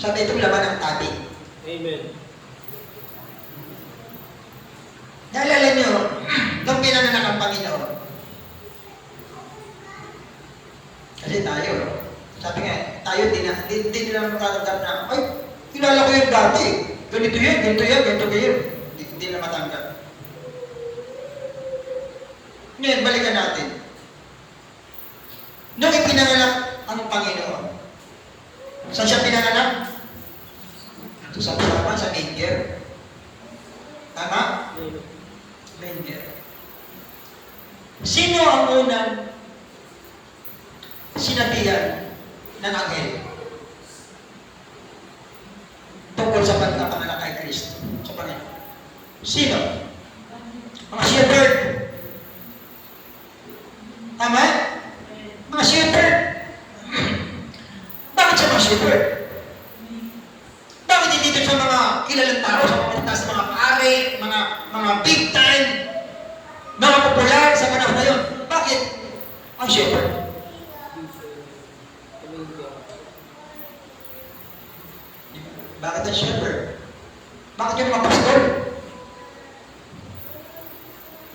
Sabi itong laman ng tabi. Amen. Naalala nyo, Hindi nila matatanggap na, ay, kilala ko yung dati. Ganito yan, ganito yan, ganito yan. Hindi nila matanggap. Ngayon, balikan natin. Nung ipinanganak ang Panginoon, saan siya pinanganak? Sa Palawan, sa manger. Tama? Manger. Sino ang unang sinabihan ng anghel tungkol sa pagkapanganak kay Kristo sa Panginoon? Sino? Mga shepherd. Tama? Mga shepherd. Bakit sa mga shepherd? Bakit hindi dito sa mga kilalang tao, sa mga pare, mga big time, mga popular sa panahon na yun? Bakit ang shepherd? Bakit ang shepherd? Bakit yung mga pastor?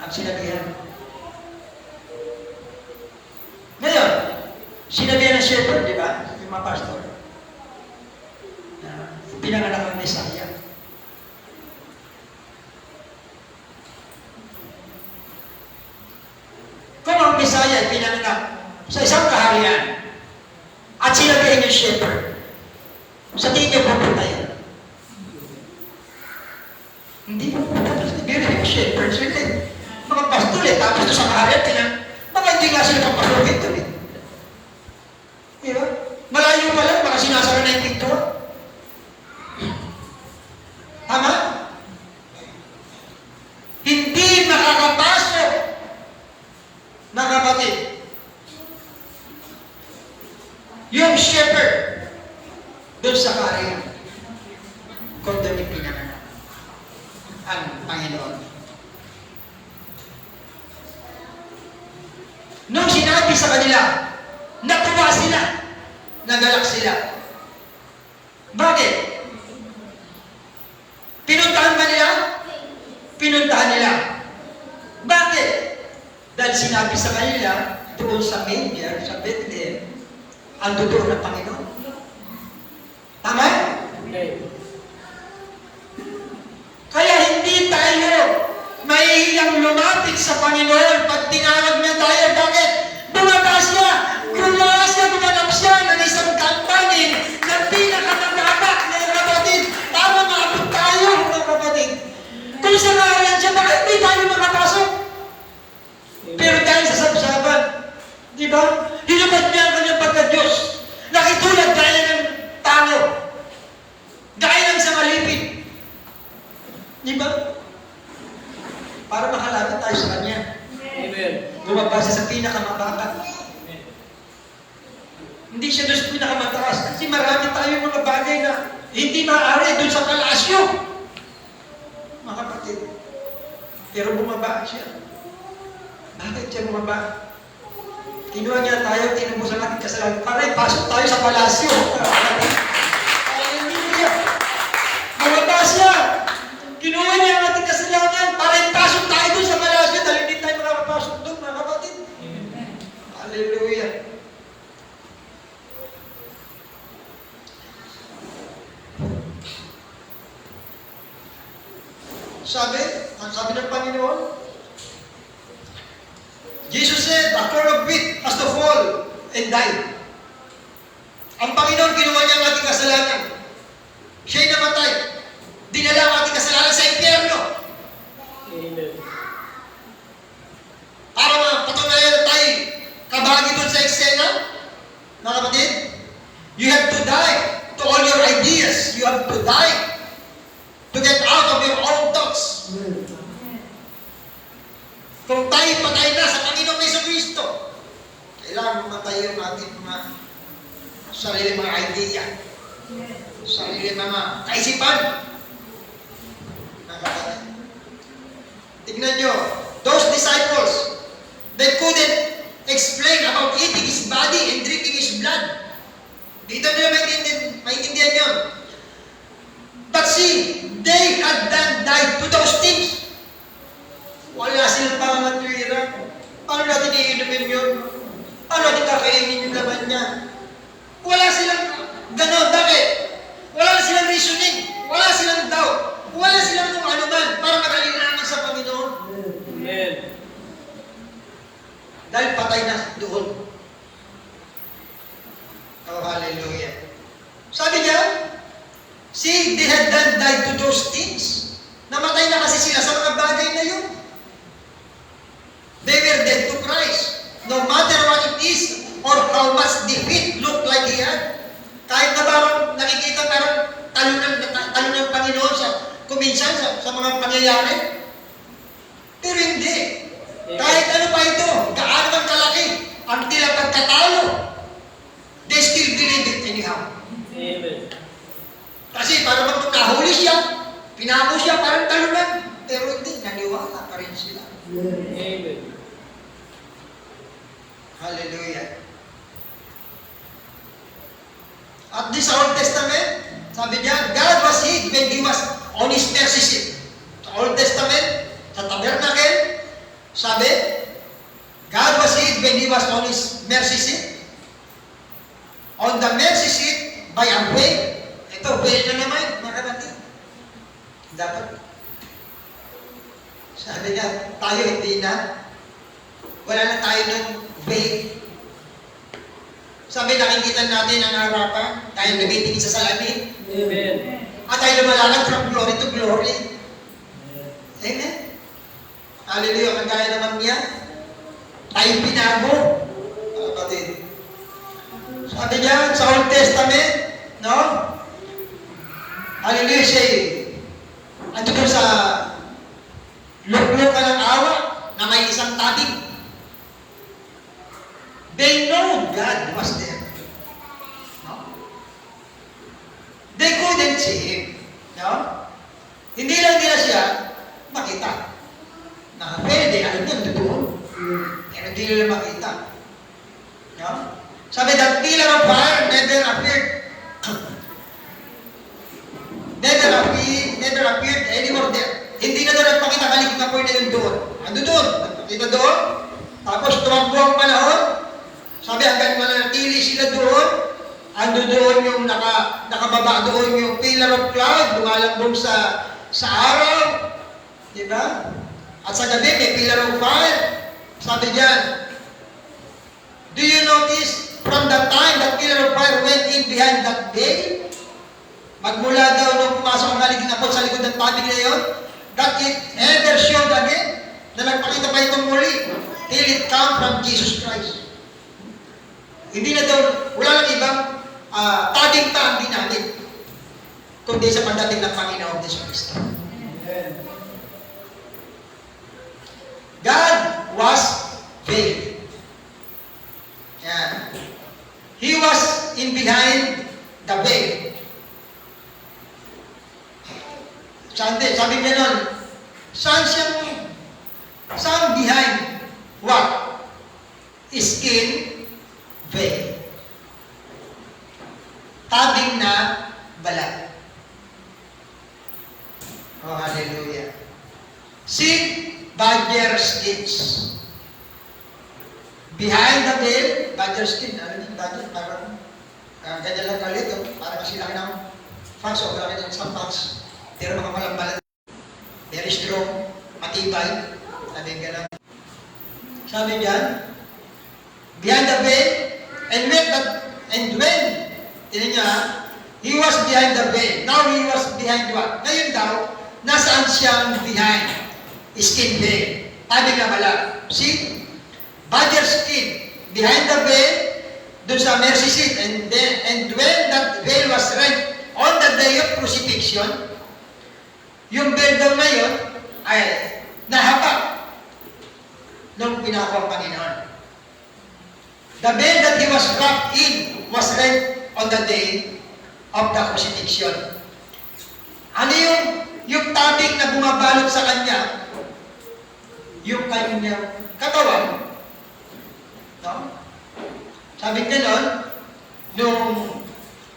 Ang sinabihan. Ngayon, sinabihan ng shepherd, di ba? Yung mga pastor. Na pinanganak ng Messiah. Kung ang Messiah ay pinanganak sa isang kaharian at sinabihan ng shepherd, sa tingin niyo pupunta yan? Hindi po pupunta. Biro yung shepherd sila eh. Mga pastor eh, tapos ito sa kaharian, baka hindi nga sila papasukin doon eh. Diba? Malayo pa lang, baka sinasara na yung pinto. Tama? Hindi makakapasok na kapatid. Yung shepherd doon sa kaharian, kung doon yung pinanganak ang Panginoon. Nung sinabi sa kanila, natuwa sila, nagalak sila. Bakit? Pinuntahan ba nila? Pinuntahan nila. Bakit? Dahil sinabi sa kanila, doon sa manger, sa Bethlehem, ang totoo ng Panginoon. Tama? Okay. Kaya hindi tayo mahihiyang lumapit sa Panginoon pag tinawag niya tayo. Bakit? Bumabas siya! Gumanap siya ng isang kampanin na pinakamagabak mga kapatid. Para maabot tayo mga kapatid. Kung sa kaharian siya, bakit hindi tayo makapasok? Pero dahil sa sabsaban, di ba? Hinubad niya ang kanyang pagka-Diyos. Nakitulad gaya ng tao. Gaya ng sa malipit. Di ba? Para makalapit tayo sa Kanya. Amen. Bumaba siya sa pinakamababa. Hindi siya doon sa pinakamataas. Kasi marami tayong mga bagay na hindi maaari doon sa palasyo. Mga kapatid. Pero bumaba siya. Bakit siya bumaba? Kinuha niya tayo, tinubusan natin kasalanan. Para ipasok tayo sa palasyo. Hallelujah! Bumaba siya! Kinuha niya ang ating kasalanan para ipasok tayo doon sa palasyo dahil hindi tayo makakapasok doon, mga kapatid. Hallelujah! Ang sabi ng Panginoon, Jesus said, a corn of wheat has to fall and die. Ang Panginoon, kinuha niya ang ating kasalanan. Siya'y namatay. Dinala ang ating kasalanan sa impyerno. Amen. Para mapatunayan na tayo kabahagi doon sa eksena, mga kapatid, you have to die to all your ideas. You have to die to get out of your own thoughts. Kung tayo patay na sa Panginoong Jesucristo, kailangan mamatay yung ating mga sarili mga idea, sarili mga kaisipan. Tignan nyo, those disciples, they couldn't explain about eating His body and drinking His blood. Dito nila maintindihan yun. But see, they had done died to those things. Wala silang pangangatwira. Paano natin iinumin yun? Paano natin kakainin yung laman niya? Wala silang ganun Dahil patay na doon. Oh, hallelujah. Sabi niya, see, they had died to those things. Namatay na kasi sila sa mga bagay na yun. They were dead to Christ. No matter what it is, or how much defeat looked like he had. Kahit na parang nakikita parang talo ng Panginoon kuminsan sa mga pangyayari. Pero hindi. Kahit ano pa ito, gaano man kalaki, ang tila pagkatalo, they still believe it anyhow. Amen. Kasi parang kung nahuli siya, pinako siya, parang talunan. Pero hindi, naniwala pa rin sila. Amen. Hallelujah. At this Old Testament, sabi niya, God was hid when He was on His mercy seat. Sa Old Testament, sa tabernacle, sabi, God was hid when He was on His mercy seat. On the mercy seat, by a veil. Ito, veil na naman, mga kapatid. Dapat. Sabi niya, tayo hindi na. Wala na tayo ng veil. Sabi, nakikita natin ang harapan, tayo lumitingin sa salamin. Amen. At tayo lumalakad from glory to glory. Amen. Hallelujah. Kagaya naman niya, tayo pinago. Kapatid. Sabi niya sa Old Testament, no? Hallelujah siya ando doon sa luklukan ng awa na may isang tabing. They know God was there. No? They couldn't see Him. No? Hindi lang nila siya makita. Pwede, alam niya, doon. Pero hindi nila makita. No? Sabi, that pillar of fire never appeared. Never appeared anymore there. Hindi na doon nagpakita kaligid na po na yun doon. Ando doon. Nagpakita doon. Tapos tumakbo ang panahon. Sabi, hanggang manatili sila doon, ando doon yung nakababa doon yung pillar of cloud, lumalambong sa araw. Diba? At sa gabi, may pillar of fire. Sabi diyan, do you notice from the time that pillar of fire went in behind that veil? Magmula daw nung pumasok ang haligid na po sa likod ng tabing na yun, that it ever showed again, na nagpakita pa itong muli, till it come from Jesus Christ. Hindi na daw, wala lang ibang tabing pa ang ginamit, kundi sa pagdating ng Panginoon Jesus Cristo. God was veiled. Yeah. He was in behind the veil. Sabi niya nun, saan behind what? Skin, veil. Tabing na balat. Oh, hallelujah. Seed, badger skins. Behind the veil, badger skin. Ano yung badger? Parang ganyan lang kalit. Parang kasi laki ng fans o laki ng isang fans. Pero mga malambalat. Very strong, matibay. Sabi nga lang. Sabi diyan, behind the veil, and when, tinan niya, he was behind the veil. Now he was behind what? Ngayon daw, nasaan siyang behind? Skin veil. Sabi nga pala, see? Badger skin. Behind the veil, dun sa mercy seat. And when that veil was rent on the day of crucifixion, yung veil daw na yun ay nahapak nung pinako ang Panginoon. The veil that he was wrapped in was rent on the day of the crucifixion. Ano yung tabing na bumabalot sa kanya? Yung kanyang katawan. No? Sabi niya nun,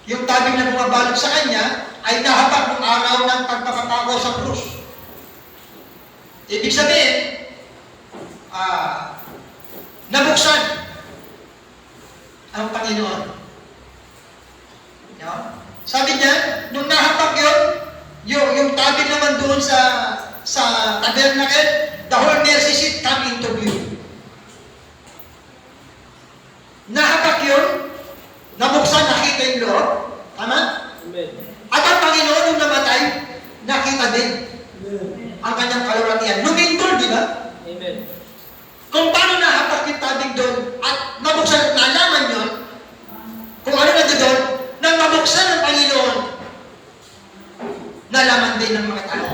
yung tabing na bumabalot sa kanya ay nahapak ng araw ng pagpapatako sa krus. Ibig sabihin, nabuksan ang Panginoon. No? Sabi niya, nung nahapak yung tabing naman doon sa tabernacle, the whole mercy seat come into view. Panginoon. Tama? Amen. At ang Panginoon nung namatay, nakita din ang kanyang kalwalatian. Lumindol, di ba? Amen. Kung paano nahapak yung tabing doon at mabuksan at nalaman yun, kung ano na doon, nang mabuksan ng Panginoon, nalaman din ng mga tao.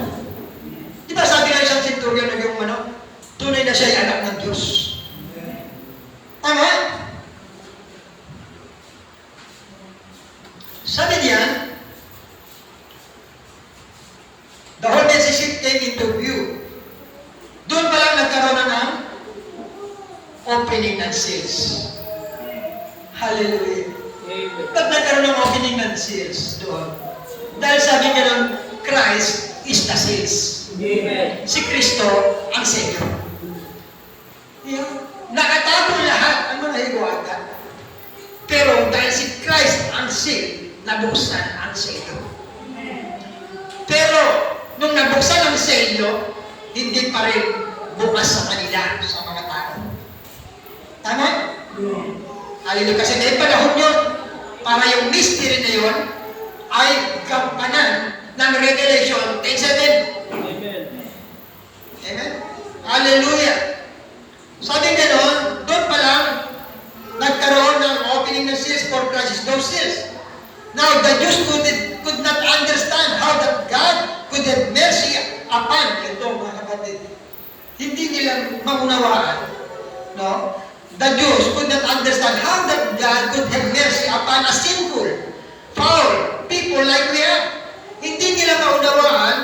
Di ba sabi nga isang centurion na yung tunay na siya ay anak ng Diyos. Tama? Sabi niya, the whole necessity came into view. Doon pa lang nagkaroon na ng opening ng seals. Hallelujah. Amen. Ba't nagkaroon ng opening ng seals doon? Dahil sabi nga ng Christ is the seals. Amen. Si Kristo ang selyo. Nakatago lahat ang mga higuada. Pero dahil si Christ ang seal, nabuksan ang selyo. Pero nung nabuksan ang selyo, hindi pa rin bukas sa kanila, sa mga tao. Tama? Hallelujah. Kasi may panahon yun para yung mystery na yun ay gampanan ng Revelation 10:7. Amen. Amen? Hallelujah. Sabi gano'n, doon pa lang nagkaroon ng opening ng seals for Christ, those seals. Now, the Jews could not understand how that God could have mercy upon ito, mga kapatid. Hindi nila maunawaan. No? The Jews could not understand how that God could have mercy upon a sinful, foul people like we are. Hindi nila maunawaan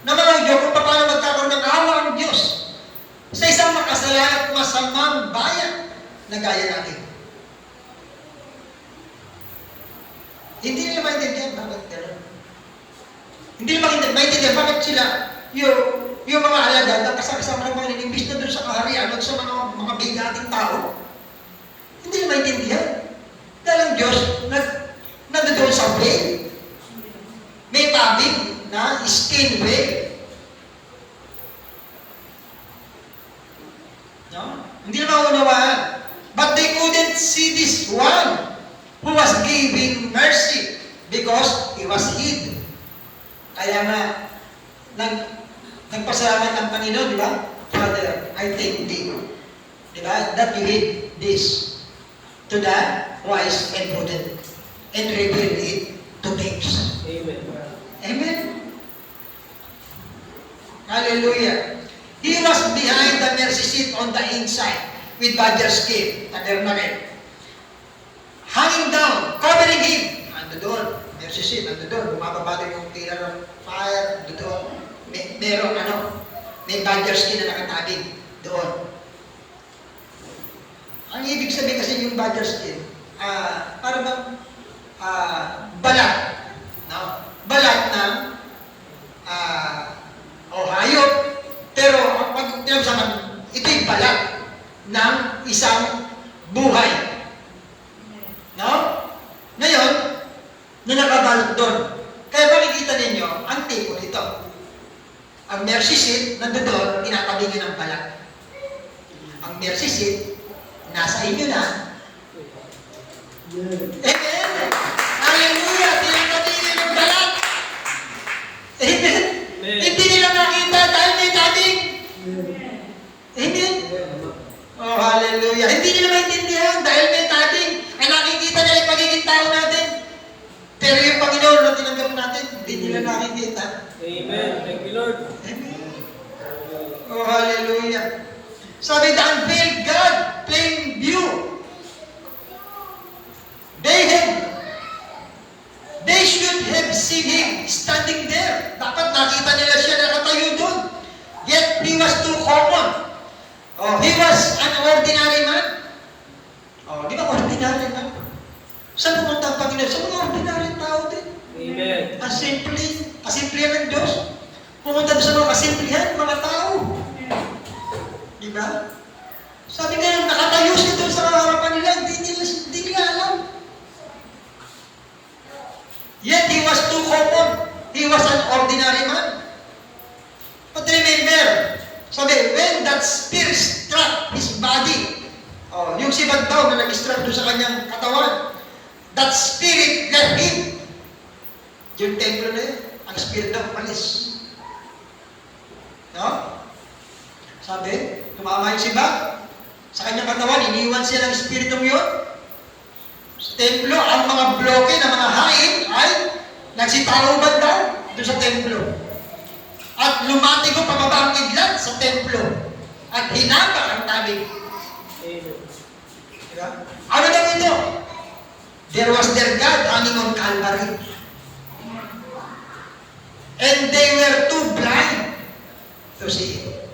na mga Diyos kung paano magkakaroon ng awa ang Diyos sa isang makasalanan at masamang bayan na gaya natin. Hindi nila maintindihan bakit gano'n. Hindi nila maintindihan bakit sila yung mga alagad na kasama ng mga imbis na doon sa kaharian at sa mga bigating tao. Hindi nila maintindihan. Dahil ang Diyos nandoon sa way. May tabing na skin way. No? Hindi nila maunawaan. But they couldn't see this one who was giving mercy because he was hid. Kaya nga, nagpasalamat ang Panginoon, di ba? Father, I thank thee. Di ba? That you hid this to the wise and prudent and revealed it to babes. Amen. Amen? Hallelujah. He was behind the mercy seat on the inside with badger skin, tabernacle. Hanging down, covering him. Ando doon, mercy seat, ando doon. Bumababa yung pillar of fire, ando doon. May badger skin na nakatabing doon. Ang ibig sabihin kasi yung badger skin, para bang balat. No? Balat ng hayop. Pero pag tinabasakan, ito yung balat ng isang buhay. No? Ngayon, na nakabalot doon. Kaya makikita ninyo, ang tipo nito. Ang mercy seat, nandoon, tinatabingan ng balat. Ang mercy seat, nasa inyo na. Amen! Hallelujah! Tinatabingan ng balat. Amen! Hindi nila nakita dahil may tabing. Amen! Oh, hallelujah! Hindi nila maintindihan dahil may tabing. Ang nakikita nila yung pagiging tao natin. Pero yung Panginoon na tinanggap natin, hindi nila nakikita. Amen. Thank you, Lord. Amen. Oh, hallelujah. Sabi, the unveiled God, plain view. They should have seen Him standing there. Dapat nakita nila siya nakatayo doon. Yet, He was too common. Oh, He was an ordinary man. Oh, di ba ordinary man? Saan pumunta ang Panginoon? Sa mga ordinary tao din. Amen. Kasimplihan ng Diyos. Pumunta doon sa mga kasimplihan, mga tao. Di ba? Sabi nga, nakatayo siya doon sa harapan nila, hindi nila alam. Yet he was too common. He was an ordinary man. But remember, sabi, when that spirit struck his body, yung sibag daw na nag-struck doon sa kanyang katawan, that spirit left umalis. No? Sabi, tumama yung siba. Sa kanyang katawan, iniwan siya ng Espiritong yun. Sa templo, ang mga bloke ng mga hain ay nagsitaluban daw doon sa templo. At lumatigo pababa ang kidlat sa templo. At hinaba ang tabig. Amen. Diba? Ano daw ito? There was their God hanging on Calvary. And they were too blind to see it.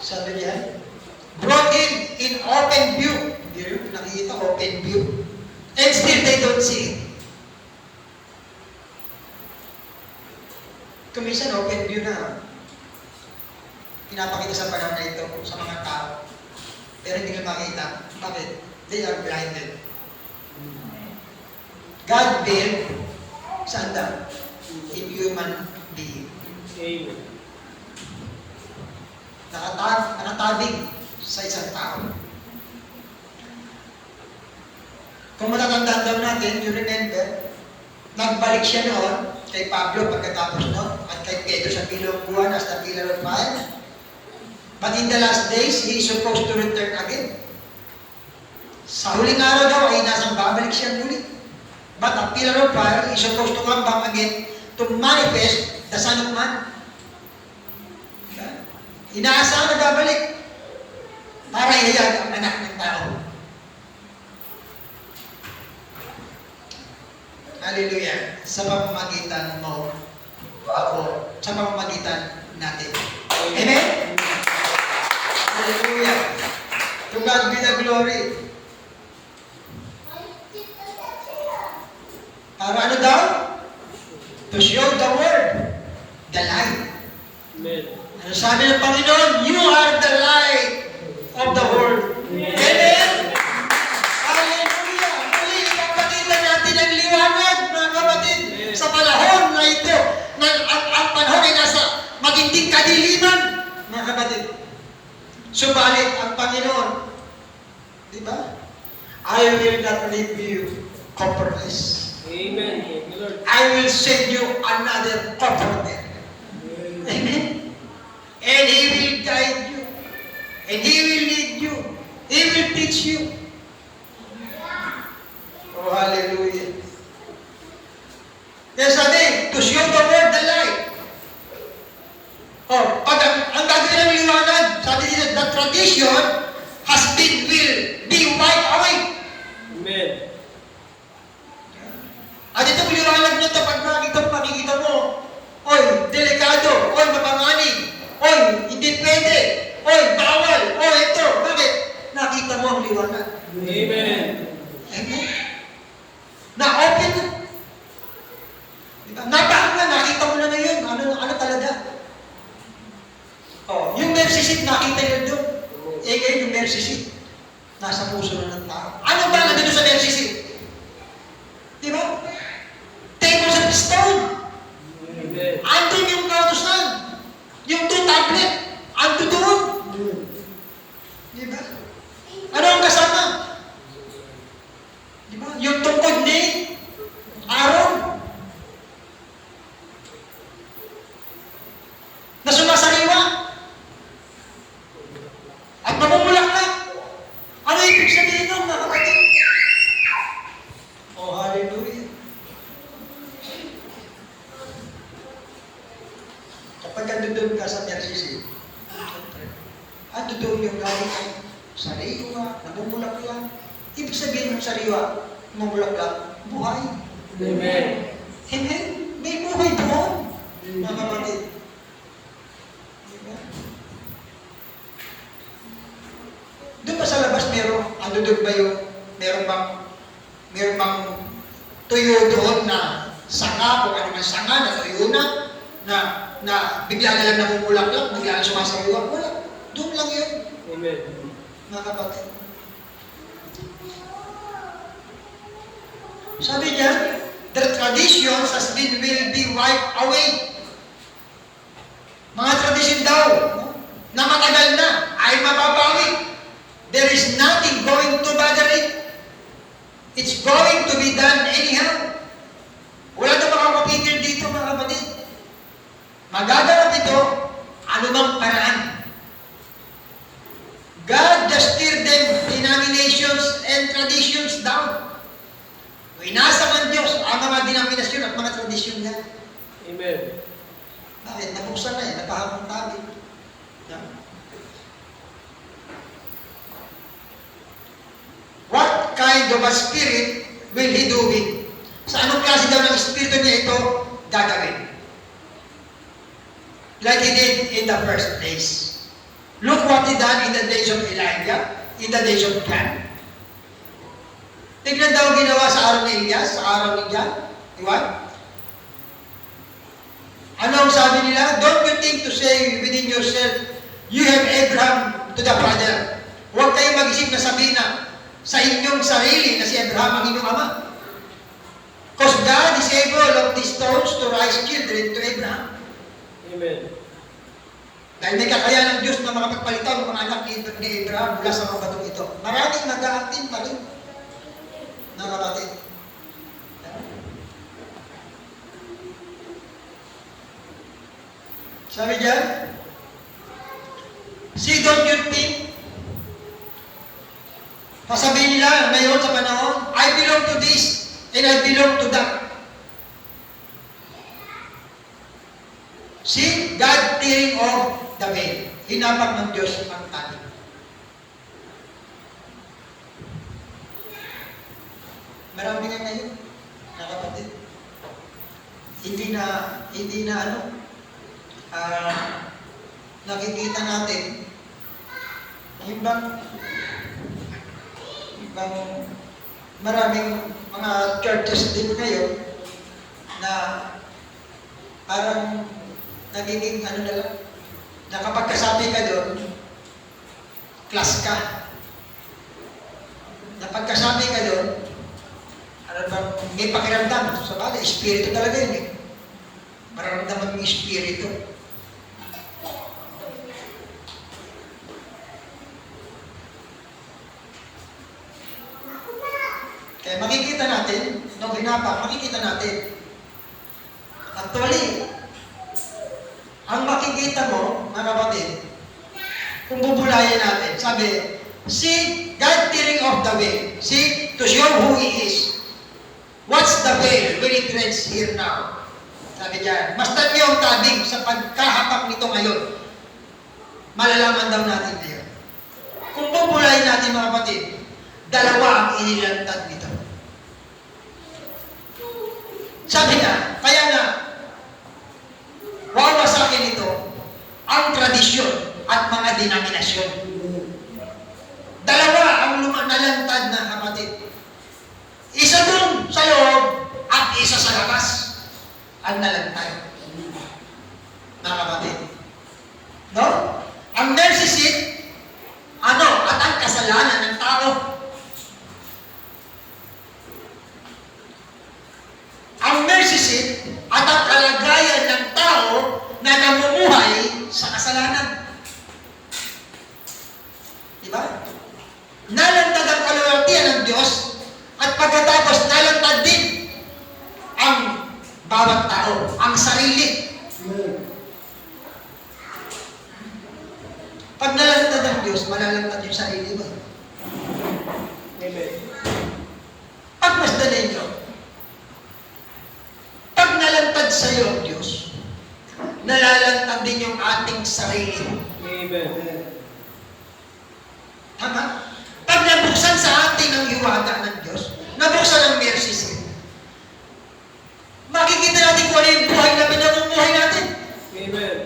Sabi niya, brought in open view. Hindi rin nakikita, open view. And still they don't see it. Kuminsan open view na pinapakita sa panahon na ito sa mga tao. Pero hindi nila makita. Bakit? They are blinded. God built saan daw? In human being. Amen. Nakatabing sa isang tao. Kung matatandaan daw natin, you remember, nagbalik siya noon kay Pablo pagkatapos noon at kay Pedro sa Pilong Buwan as the pillar of fire. But in the last days, he is supposed to return again. Sa huling araw daw ay nasang babalik siya muli. But the pillar of fire is supposed to come back again to manifest the Son of Man. Inaasahan na babalik para ihayag ang anak ng tao. Hallelujah. Sa pamamagitan mo, ako, sa pamamagitan natin. Amen? Hallelujah. To God be the glory. Para ano daw? To show the world the light. Amen. Ano sabi ng Panginoon? You are the light of the world. Amen? Hallelujah! Muli, ipapakita natin ang liwanag, mga kapatid, sa panahon na ito, na ang panahon ay nasa maginding kadiliman, mga kapatid. Subalit, ang Panginoon, di ba? I will not leave you compromised. Amen. Thank you, Lord. I will send you another comforter. Amen? And He will guide you. And He will lead you. He will teach you. Oh, hallelujah. Kaya sabi, to show the world the light. Oh, pag ang gagawin ng liwanag, sabi dito, the tradition has been will be wiped away. Amen. At itong liwanag na ito, pag makikita mo, oy, delikado, oy, mapanganib, oy, hindi pwede, oy, bawal, oy, ito, bakit? Nakita mo ang liwanag. Amen. Amen? Na-open na. Diba? Napaan na, nakita mo na ngayon, ano talaga? Oh, yung mercy seat, nakita yun doon. Eh, ngayon yung mercy seat, nasa puso na ng tao. Ano ba nandito sa mercy seat? Diba? Tables of stone. Amen. Andun yung kautusan. Yung 2 tablet. Andun doon. Diba? Ano ang kasama? Diba? Yung tungkod ni Aaron. Na sumasariwa. At mamumulaklak. Ano ibig sabihin nun, mga kapatid? Oh, hallelujah. Kapag andun ka sa Mercy, andun yung galing ay sariwa, namumulaklak. Ibig sabihin ng sariwa, namumulaklak, buhay. Amen. Amen? May buhay doon, mga kapatid. Diba? Doon pa sa labas andun ba yung, meron bang tuyo doon na sanga, kung ano man sanga, na tuyo na bigla na lang namumulaklak, bigla na sumasariwa. Wala. Doon lang yun, Amen. mga kapatid. Sabi niya, the traditions has been will be wiped away. Mga tradisyon daw, na matagal na, ay mababawi. There is nothing going to bother it. It's going to be done anyhow. Wala na makakapigil dito mga kapatid. Magaganap ito, anumang paraan. God just tear them denominations and traditions down. Winasa man Diyos ang mga denominasyon at mga tradisyon niya. Amen. Bakit? Nabuksan na eh, napahapong tabi. Yeah. What kind of a spirit will he do with? Sa anong klase daw ng espiritu niya ito gagawin? Like he did in the first place. Look what he done in the days of Elijah, in the days of John. Tignan daw ginawa sa araw ni Elias, sa araw ni John. Di ba? Ano ang sabi nila? Don't you think to say within yourself, you have Abraham to the father. Huwag kayong mag-isip na sabihin na sa inyong sarili na si Abraham ang inyong ama. Because God is able of these stones to rise children to Abraham. Amen. Dahil may kakayahan ng Diyos na makapagpalitan ng mga anak ni Abraham mula sa mga batong ito. Maraming nag-aatin pa rin. Nakapatid. Sabi diyan, see, don't you think? Pasabihin nila ngayon sa panahon, I belong to this and I belong to that. See, God tearing off the veil. Hinapak ng Diyos ang tabi. Marami nga ngayon, nakapatid. Hindi na nakikita natin ibang maraming mga churches din ngayon na parang nagiging na lang, na kapag kasabi ka doon, class ka. Na pagkasabi ka doon, ano bang, may pakiramdam. Sa bagay, espiritu talaga yun eh. Mararamdaman mo yung espiritu. Kaya makikita natin, nung hinapak, makikita natin. Actually, ang makikita mo, mga kapatid, kung bubulayan natin, sabi, see, God tearing off the veil. See, to show who He is. What's the veil when it reads here now? Sabi diyan, basta niyo ang tabing sa pagkahapak nito ngayon. Malalaman daw natin ngayon. Kung bubulayan natin, mga kapatid, dalawa ang inilantad nito. Sabi na, kaya nga, wawasakin ito ang tradisyon at mga denominasyon. Dalawa ang nalantad na kapatid. Isa dun sa loob at isa sa labas ang nalantad. Mga kapatid. No? Ang mercy seat, at ang kasalanan ng tao. Ang mercy seat at ang kalagayan ng tao na namumuhay sa kasalanan. Diba? Nalantad ang kaluwalhatian ng Diyos at pagkatapos nalantad din ang bawat tao, ang sarili. Pag nalantad ang Diyos, malalantad yung sarili mo. Amen. Pagmasdan ninyo, pag nalantad sa iyo ang Diyos, nalalantad din yung ating sarili. Amen. Tama? Pag nabuksan sa atin ang hiwaga ng Diyos, nabuksan ang mercy seat, makikita natin kung ano yung buhay na pinamumuhay natin. Amen.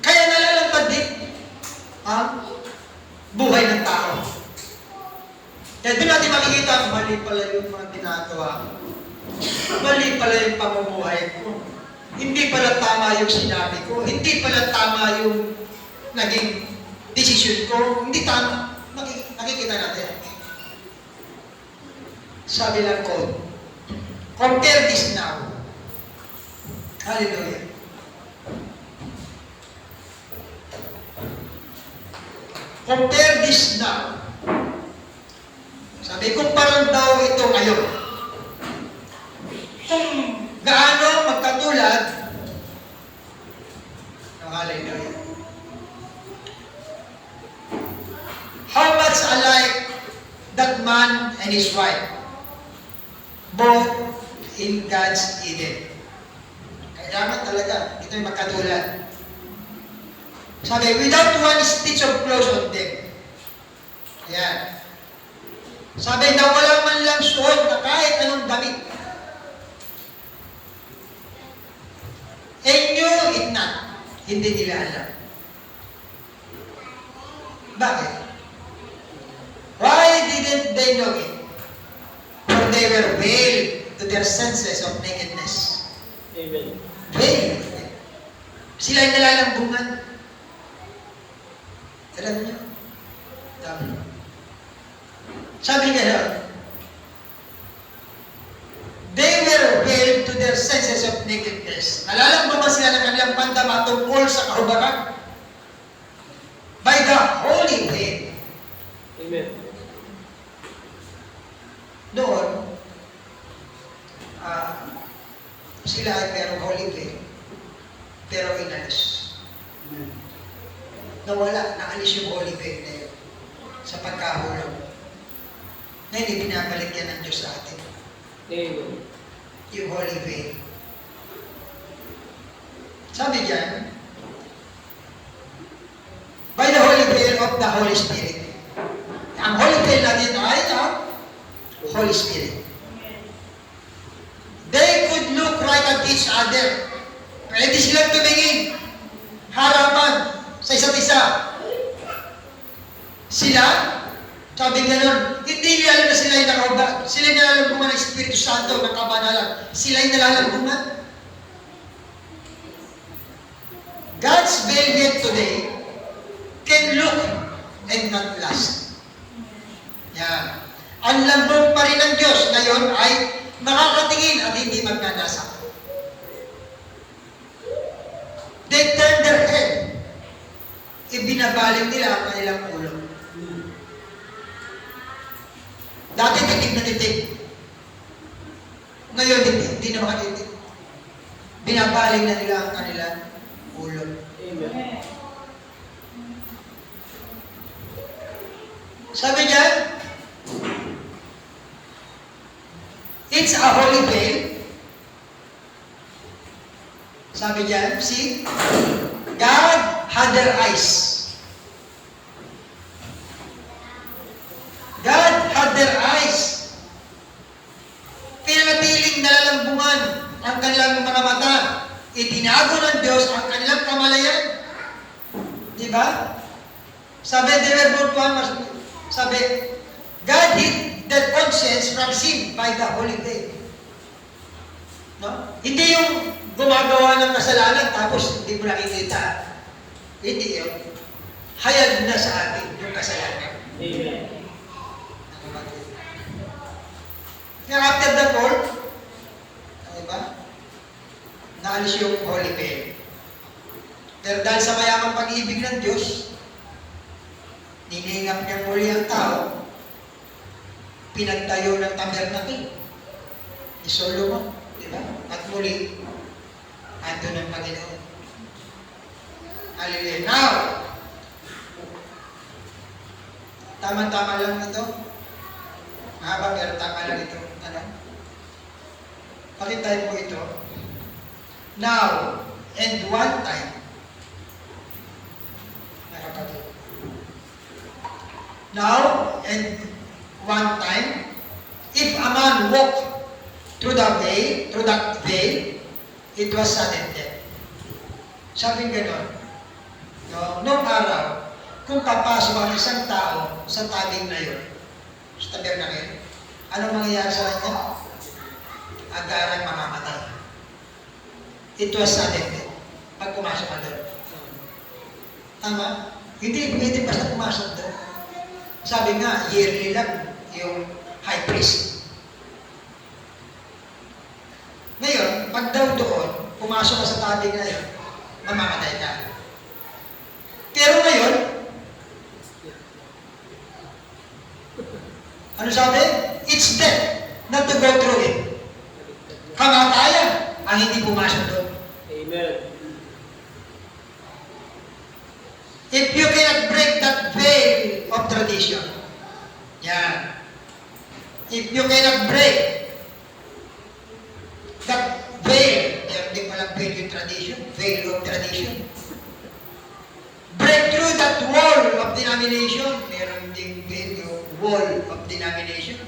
Kaya nalalantad din ang buhay ng tao. Kaya doon natin makikita, mali pala yung mga ginagawa ko. Mali pala yung pamumuhay ko. Hindi pala tama yung sinabi ko. Hindi pala tama yung naging desisyon ko. Hindi tama. Nakikita natin. Sabi lang ko, compare this now. Hallelujah. compare this now. Sabi, kumpara daw ito ngayon. Kung gaano magkatulad, hallelujah. How much alike that man and his wife, both in God's Eden. Kailangan talaga, ito yung magkatulad. Sabi, without one stitch of clothes on them. Ayan. Sabi na wala man lang suot na kahit anong damit. And knew it not. Hindi nila alam. Bakit? Why didn't they know it? For they were veiled to their senses of nakedness. Amen. Veiled. Sila'y nalalambungan. Alam niyo? Dami. Sabi nga, they were veiled to their senses of nakedness. Nalalambungan sila ng kanilang pandama tungkol sa kahubaran. By the holy veil. Amen. Doon, sila ay merong holy veil, pero inalis. Nawala, naalis yung holy veil na yun sa pagkahulog. Ngayon, ibinabalik yan ng Diyos sa atin. Amen. Yung holy veil. Sabi dyan, by the holy veil of the Holy Spirit. Ang holy veil natin ay ang Holy Spirit. They could look right at each other. Pwede silang tumingin. Harapan sa isa't isa. Sila, sabi gano'n, hindi nila alam na sila yung nakauba. Sila yung nalalambungan ng Espiritu Santo, ng kabanalan. Sila yung nalalambungan. God's veil yet today can look and not last. Yan. Ang lambong pa rin ng Diyos ngayon ay makakatingin at hindi magnanasa. They turn their head. Ibinabaling nila ang kanilang ulo. Dati titig na titig. Ngayon hindi na makatitig. Binabaling na nila ang kanilang ulo. Amen. Sabi dyan, it's a holy veil. Sabi dyan, see? God had their eyes. God had their eyes. Pinanatiling nalalambungan ang kanilang mga mata. Itinago ng Diyos ang kanilang kamalayan. Di ba? Sabi, they were both one. Sabi, God hid that conscience from sin by the holy veil. No? Hindi yung gumagawa ng kasalanan tapos hindi mo nakikita. Hindi yun. Hayag na sa atin yung kasalanan. Amen. Kaya after the fall, diba? Naalis yung holy veil. Pero dahil sa mayamang pag-ibig ng Diyos, niningap niya muli ang tao, pinagtayo ng tabernacle ni Solomon, di ba? At muli, andun ang Panginoon. Hallelujah. Now, tama-tama lang ito. Mahaba, pero tama lang ito. Ano? Pakitain mo ito. Now, and one time, nakapatid. Now, and one time, if a man walked through that veil, it was sudden death. Sabi gano'n, noong araw, kung papasok ang isang tao sa tabing na yun, sa tabernacle, anong mangyayari sa kanya? Agarang mamamatay. It was sudden death. Pag pumasok ka doon. Tama? Hindi basta pumasok doon. Sabi nga, yearly lang yung high priest. Ngayon, pag daw doon, pumasok ka sa tabing na yun, mamamatay ka. Pero ngayon, Ano sabi? It's death not to go through it. Kamatayan ang hindi pumasok doon. Amen. If you cannot break that veil of tradition, yan. If you cannot break that veil, hindi palang veil yung tradition, veil of tradition. Break through that wall of denomination. Meron ding veil yung wall of denomination.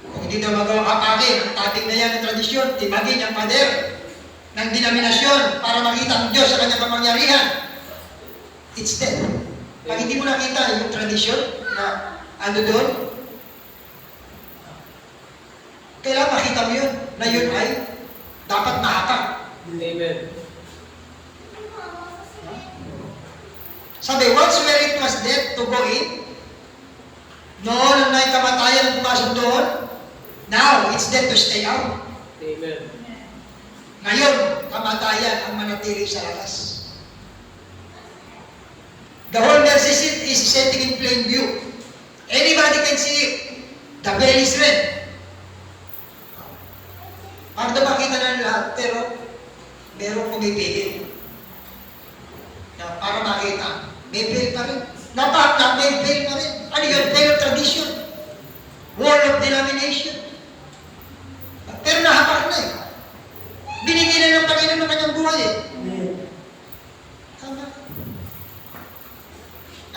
Kung hindi daw magawa kapagin, ang topic na yan ng tradisyon, timagin ang pader ng denominasyon para makita ang Diyos sa kanyang kapangyarihan. It's dead. Pag hindi mo nakita yung tradisyon na ano doon, kailangan makita mo yun, na yun ay dapat mahatak. Amen. Sabi, once where it was dead to go in, noon na yung kamatayan ang pumasok doon, now it's dead to stay out. Amen. Ngayon, kamatayan ang manatili sa labas. The whole mercy seat is setting in plain view. Anybody can see it. The veil is red. Para daw makita na lahat, pero merong pumipili. Para makita, may veil pa rin. Napakita, may veil pa rin. Ano yun? Veil of tradition. Wall of denomination. Pero nahapak na eh. Binigyan na ng Panginoon ng kanyang buhay eh. Tama.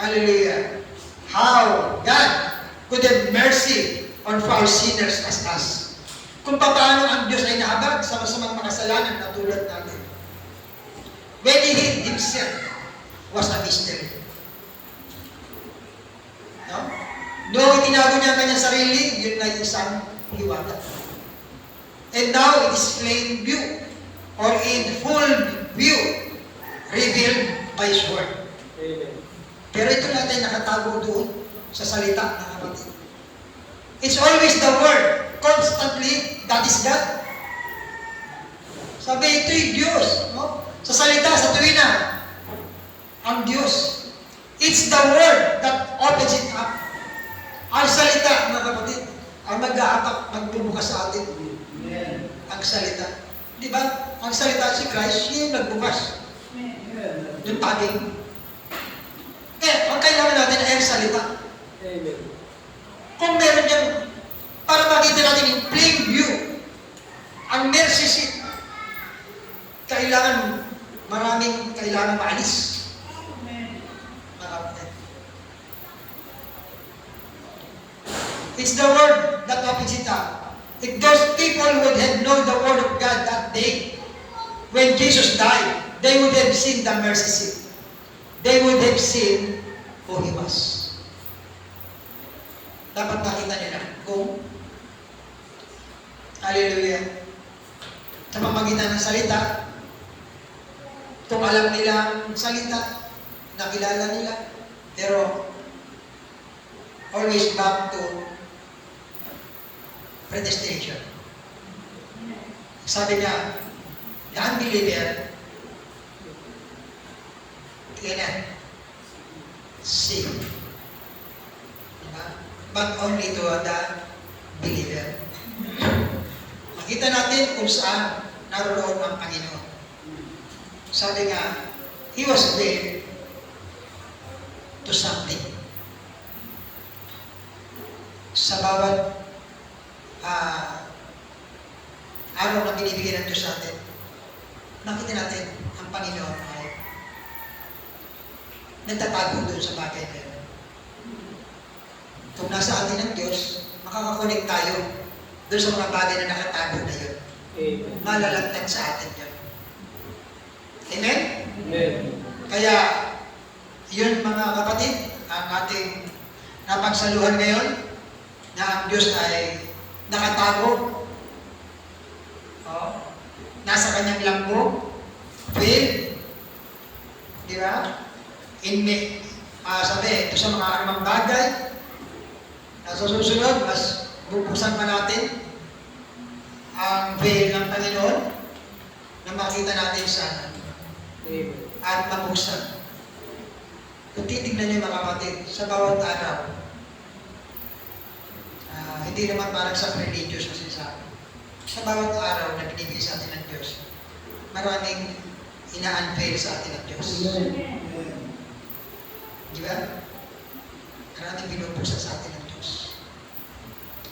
Hallelujah. How God could have mercy on foul sinners as us. Kung paano ang Diyos ay nahabag sa masamang makasalanan na tulad natin. When He hid Himself was a mystery. No? Noong itinago niya ang kanyang sarili, yun na isang hiwaga. And now it is plain view or in full view revealed by His word. Amen. Pero ito natin nakatago doon sa salita ng kapatid. It's always the word. Constantly, that is God. Sabi, ito'y Diyos. No? Sa salita, sa tuwina, ang Diyos. It's the word that opens it up. Ang salita, mga kapatid, ang mag-aapak, magbubukas sa atin. Ang salita. Di ba? Ang salita si Christ, siya yung nagbukas. Yung tabing. Ang kailangan natin ay ang salita. Amen. Kung meron yan, para makita natin in plain view, ang mercy seat, kailangan maalis. It's the word that opens it up. If those people would have known the word of God that day, when Jesus died, they would have seen the mercy seat. They would have seen who He was. Dapat makita nila kung hallelujah. Sa pamamagitan ng salita, kung alam nila ang salita, nakilala nila, pero always back to predestination. Sabi niya, the unbeliever cannot see. Diba? But only to the believer. Makita natin kung saan naroon ang Panginoon. Sabi nga, He was there to something. Sa bawat araw na binibigyan ng Diyos sa atin, nakita natin ang Panginoon ay nagtatago doon sa bagay na yun. Kung nasa atin ang Diyos, makakakonek tayo doon sa mga bagay na nakatago na yun. Amen. Malalagtan sa atin yun. Amen? Amen. Kaya, yun mga kapatid, ang ating napagsaluhan ngayon, na ang Diyos ay nakatago, nasa kanyang lambog, veil, di ba? Sabi, ito sa mga anumang bagay, na sa susunod, mas bubuksan pa natin ang veil ng Panginoon na makita natin sana at mabuksan. Kung titignan niyo mga kapatid, sa bawat araw, hindi naman parang sacrilegious na sinasabi. Sa bawat araw na binibigay sa atin ng Diyos, maraming ina-unveil sa atin ng Diyos. Di ba? Maraming binubuksan sa atin ng Diyos.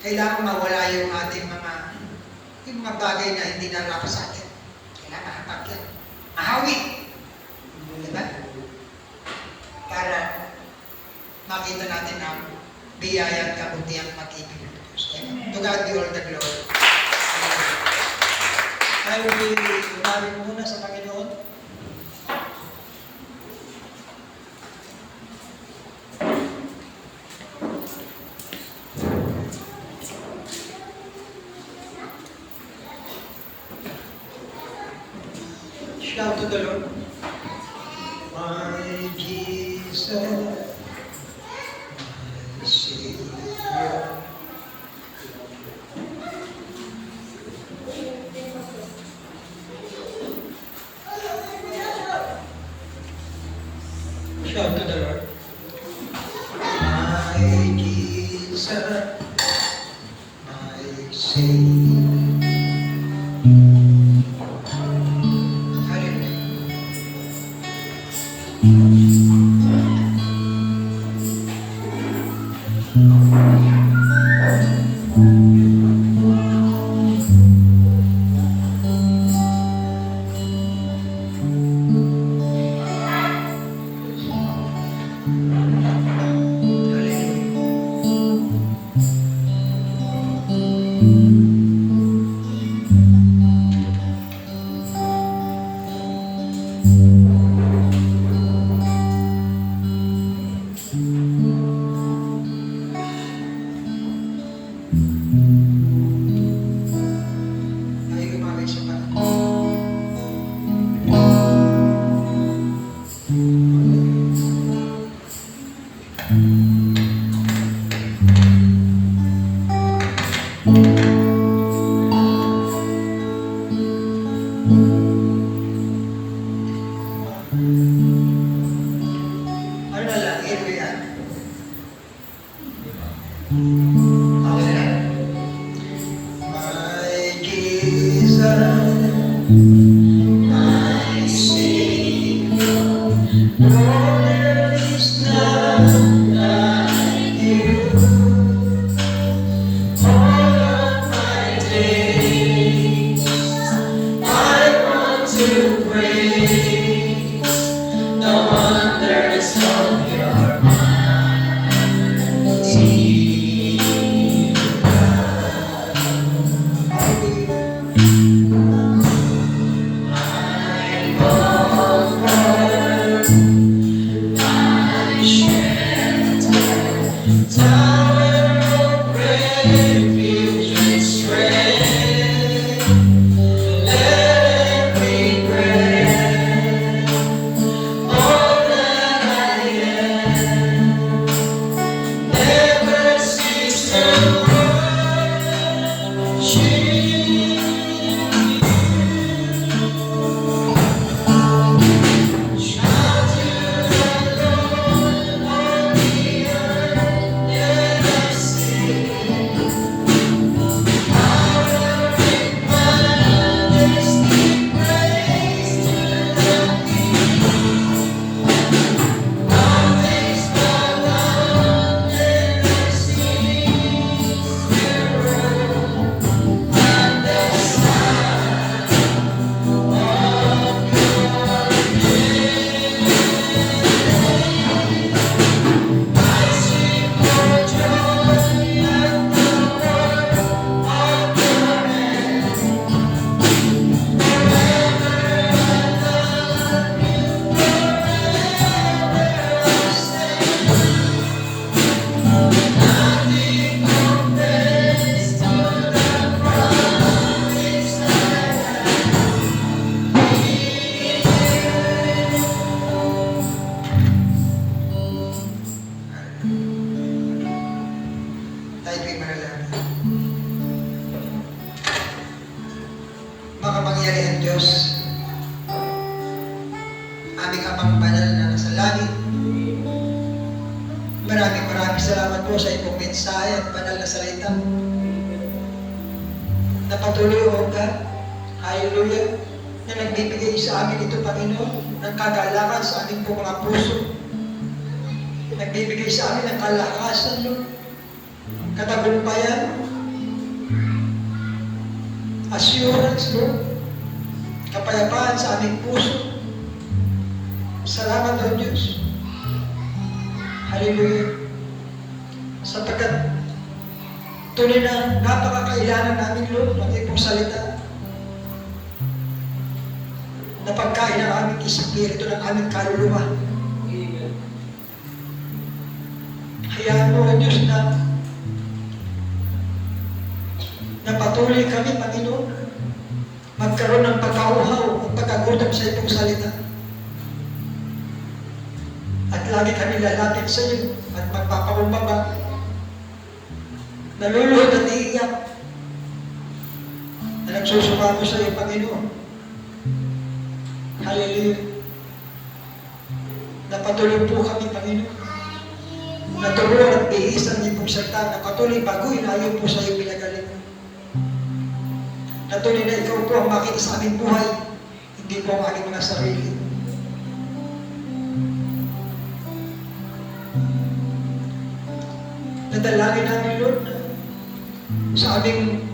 Kailangan mawala yung ating mga bagay na hindi narapa sa atin. Kailangan mahapak yan. Mahawi. Di ba? Para makita natin ang biyaya at kabutihan at pag-ibig ng Diyos. To God be all the glory. Tayo umawit muna sa Panginoon. Shout to the Lord. My Jesus, my Savior. Shout to the Lord. My Jesus, my Savior. Tayo umawit sa Panginoon. Ano na lang, ito yan. Okay na. My Jesus, my Savior, Lord, there is none like you. All of my days, I want to praise the wonders of your mighty. Makapangyarihan Diyos, aming Amang Banal na nasa langit, maraming salamat salamat po sa iyong mensahe at banal na salita. Na patuloy, O God, hallelujah, na nagbibigay sa amin ito, Panginoon, ng kagalakan sa aming po mga puso. Nagbibigay sa amin ng kalakasan, Lord, katagumpayan, assurance, Lord, kapayapaan sa aming puso. Salamat, O Diyos. Hallelujah. Sapagkat tunay na napakakailangan namin, Lord, ng iyong salita. Na pagkain ng aming espiritu, ng aming kaluluwa. Amen. Hayaan mo, O Diyos, na patuloy kami, Panginoon, magkaroon ng pagkauhaw at pagkagutom sa iyong salita. At lagi kami lalapit sa iyo at magpapakumbaba. Naluluhod at iiyak na nagsusumamo sa iyo, Panginoon. Hallelujah. Napatuloy po kami, Panginoon. Naturuan at bihisan niyo pong salita na patuloy baguhin na ayon po sa iyo pinagaling. Natuloy na ikaw po ang makita sa aming buhay, hindi po ang aming mga sarili. Nadalangin namin, Lord, sa aming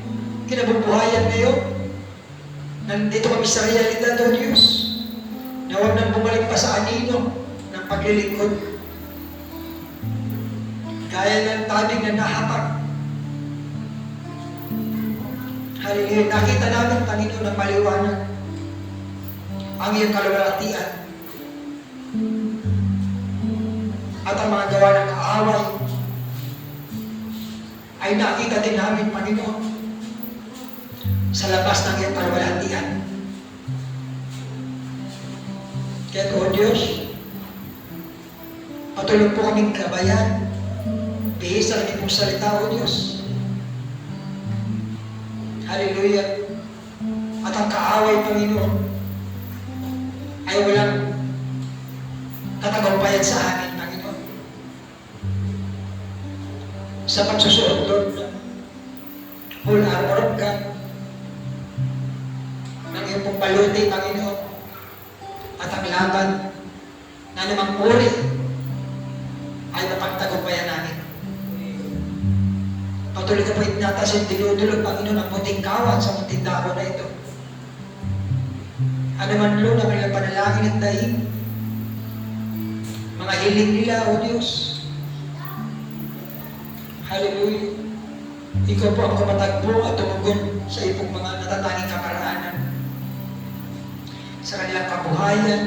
kinabubuhayan ngayon, nandito kami sa realidad, O Diyos, na huwag nang bumalik pa sa anino ng paglilingkod. Gaya ng tabing na nahapak. Hallelujah. Nakita namin, Panginoon, ng maliwanag ang iyong kaluwalhatian at ang mga gawa ng kaaway ay nakita din namin, Panginoon, sa labas ng iyong kaluwalhatian. Kaya, O Diyos, patuloy po kaming gabayan, bihisan ang iyong salita, O Diyos. Hallelujah. At ang kaaway, Panginoon, ay walang katagumpayan sa amin, Panginoon. Sa pagsusuot, Lord, whole armor of God, ng iyong pong baluti, Panginoon, at ang laban na namang uri ay mapagtagumpayan namin. Patuloy ka po itinatas yung dinudulog, Panginoon, ang munting kawan sa munting dako na ito. Ano man, Lord, ang ilang panalangin at dahil, mga hiling nila, O Diyos. Hallelujah. Ikaw po ang kumatagpo at tumugon sa iyong mga natatanging kaparaanan. Sa kanilang kabuhayan,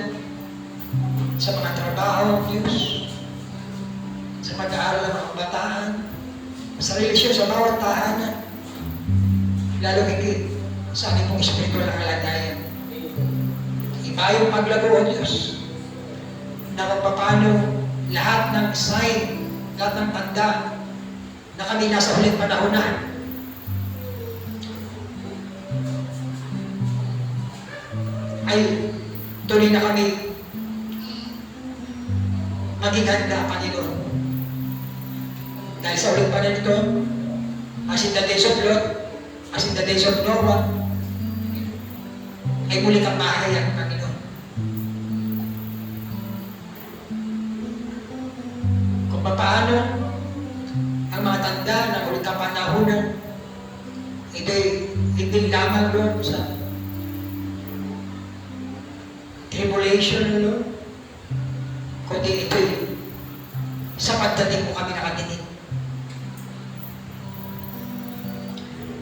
sa mga trabaho, Diyos, sa pag-aaral ng mga kabataan, sa relasyon sa bawat tahanan, lalo higit sa aming pong espiritual na kalagayan. Iba yung paglago, O Diyos, na kung paano lahat ng sign, lahat ng tanda na kami nasa huling panahon na, ay tuloy na kami maging handa, Panginoon. Dahil sa ulit pa na ito, as in the days of Lot, as in the days of Noah, ay muli kang mahayag, Panginoon. Kung paano ang mga tanda ng ulit kapanahunan, ito'y hindi lamang, Lord, sa tribulation, Lord, kundi ito'y sa pagdating mo kami nakatinig.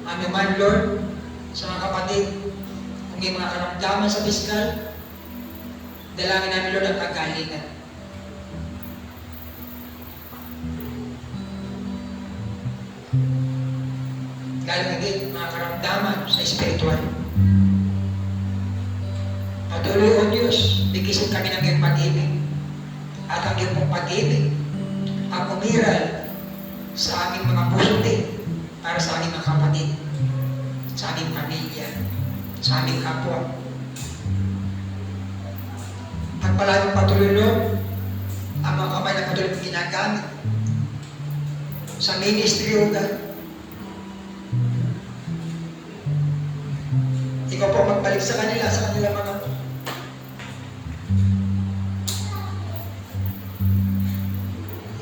Ano man, Lord, sa mga kapatid, kung may mga karamdaman sa piskal, dalangin namin, Lord, ang kagalingan. Lalo higit, mga karamdaman sa espiritual. Patuloy, O Diyos, bigisin kami ng iyong pag-ibig. At ang iyong pong pag-ibig ang umiral sa aming mga pusote para sa aming mga kapatid, sa aming pamilya, sa aming kapwa. Pagpalagang patuloy, Lord, ang mga kamay na patuloy kong ginagamit sa ministry, O God. Ikaw po magbalik sa kanila mga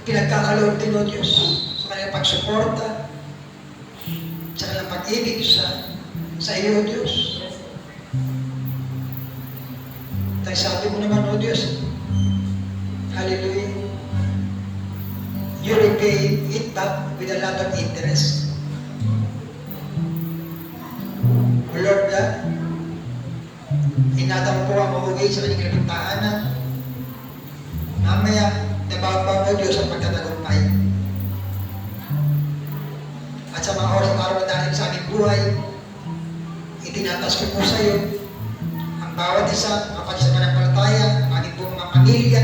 pinagkakaloob din, O Diyos, sa kanilang pagsuporta, sa kanilang pag-ibig sa iyo, O Diyos. Dahil sabi mo naman, O Diyos, hallelujah, you repay it back with a lot of interest. O Lord God, inatang po ang mauwi sa kanyang kapitaanan. Mamaya, nababaw mo Diyos ang pagtatagumpay. At sa mga oras araw na dahil sa aming buhay, itinatas ko po sa iyo ang bawat isa, kapag sa mananampalataya, ang aming po mga pamilya,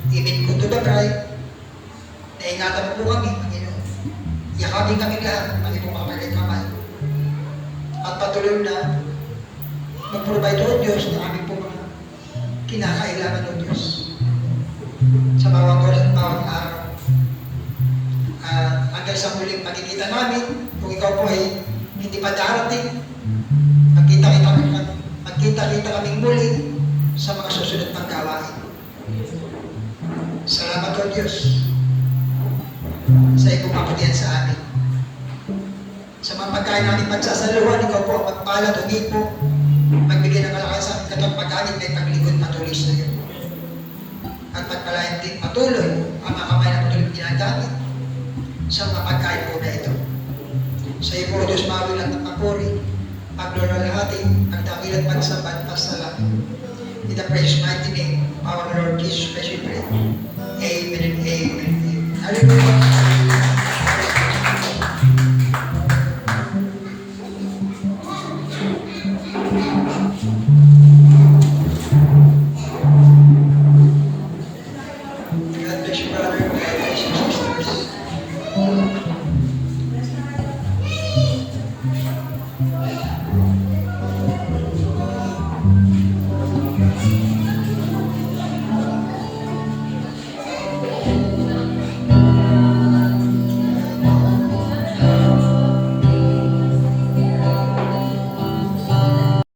even ko to the bride, na ingatan mo po kami, Panginoon. Yakapin kami lahat, ang iyong mga kamay. At patuloy na mag-provide o Diyos ng aming po mga kinakailangan o Diyos sa bawat oras at bawat araw. Hanggang sa muling pagkikita namin, kung ikaw po ay hindi pa darating, magkita-kita kaming muli sa mga susunod pang gawain. Salamat o Diyos sa iyong kapatihan sa amin. Sa mga pagkain namin pagsasaluhan, ikaw po ang magpalad, humipo, magbigay ng kalakasan, katong pagkain may paglingkod patuloy sa iyo. At pagpalain din patuloy ang mga kamay na patuloy ginagamit sa mga pagkain po na ito. Sa iyo po, Diyos, mawilang ng papuri, paglulalhati, pagdakilat, pagsabat, pasalam. In the precious mighty name of our Lord Jesus Christ, we pray. Amen and amen. Hallelujah.